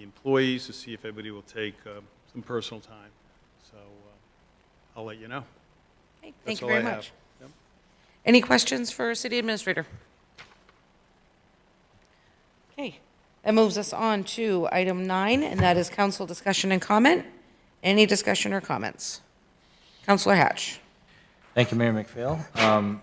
employees to see if everybody will take some personal time. So I'll let you know. Okay, That's thank you all very I have. much. Yep. Any questions for City Administrator? Okay, that moves us on to item 9, and that is council discussion and comment. Any discussion or comments? Councilor Hatch. Thank you, Mayor McPhail.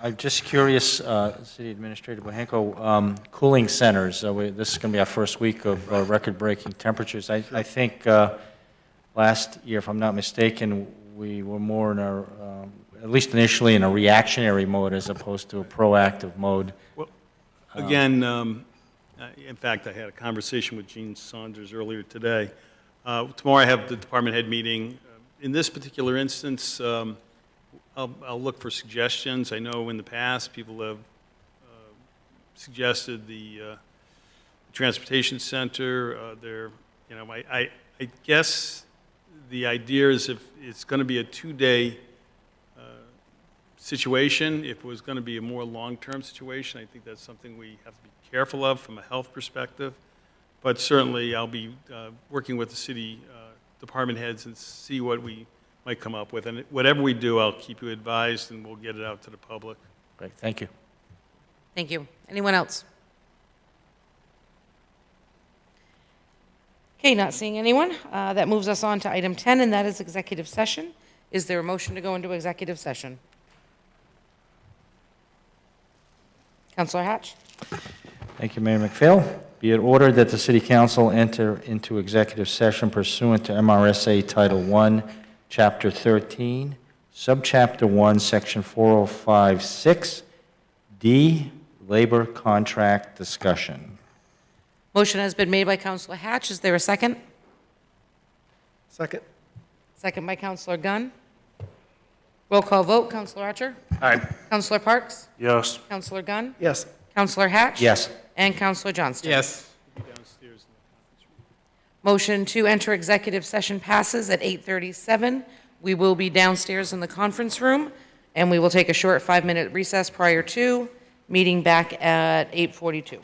I'm just curious, City Administrator Bohanko, cooling centers. This is going to be our first week of record-breaking temperatures. I think last year, if I'm not mistaken, we were more in a, at least initially, in a reactionary mode as opposed to a proactive mode. Well, again, in fact, I had a conversation with Gene Saunders earlier today. Tomorrow I have the department head meeting. In this particular instance, I'll look for suggestions. I know in the past, people have suggested the transportation center. I guess the idea is if it's going to be a 2-day situation, if it was going to be a more long-term situation, I think that's something we have to be careful of from a health perspective. But certainly, I'll be working with the city department heads and see what we might come up with. And whatever we do, I'll keep you advised, and we'll get it out to the public. Great, thank you. Thank you. Anyone else? Okay, not seeing anyone. That moves us on to item 10, and that is executive session. Is there a motion to go into executive session? Counselor Hatch? Thank you, Mayor McPhail. Be it ordered that the City Council enter into executive session pursuant to MRSA Title I, Chapter 13, Subchapter 1, Section 4056D, Labor Contract Discussion. Motion has been made by Counselor Hatch. Is there a second? Second? Second by Counselor Gunn. Roll call vote. Counselor Archer? Aye. Counselor Parks? Yes. Counselor Gunn? Yes. Counselor Hatch? Yes. And Counselor Johnston? Yes. Motion to enter executive session passes at 8:37. We will be downstairs in the conference room, and we will take a short 5-minute recess prior to meeting back at 8:42.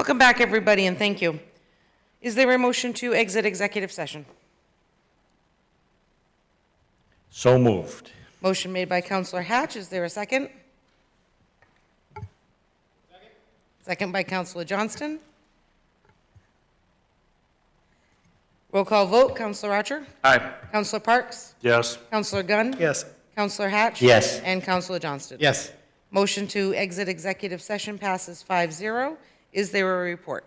Welcome back, everybody, and thank you. Is there a motion to exit executive session? So moved. Motion made by Counselor Hatch. Is there a second? Second by Counselor Johnston. Roll call vote. Counselor Archer? Aye. Counselor Parks? Yes. Counselor Gunn? Yes. Counselor Hatch? Yes. And Counselor Johnston? Yes. Motion to exit executive session passes 5-0. Is there a report?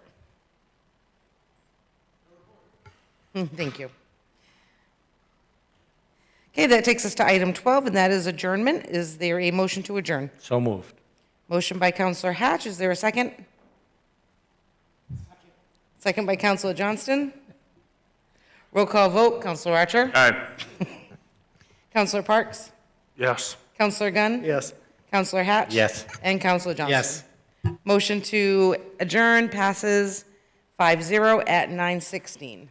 Thank you. Okay, that takes us to item 12, and that is adjournment. Is there a motion to adjourn? So moved. Motion by Counselor Hatch. Is there a second? Second by Counselor Johnston. Roll call vote. Counselor Archer? Aye. Counselor Parks? Yes. Counselor Gunn? Yes. Counselor Hatch? Yes. And Counselor Johnston? Yes. Motion to adjourn passes 5-0 at 9:16.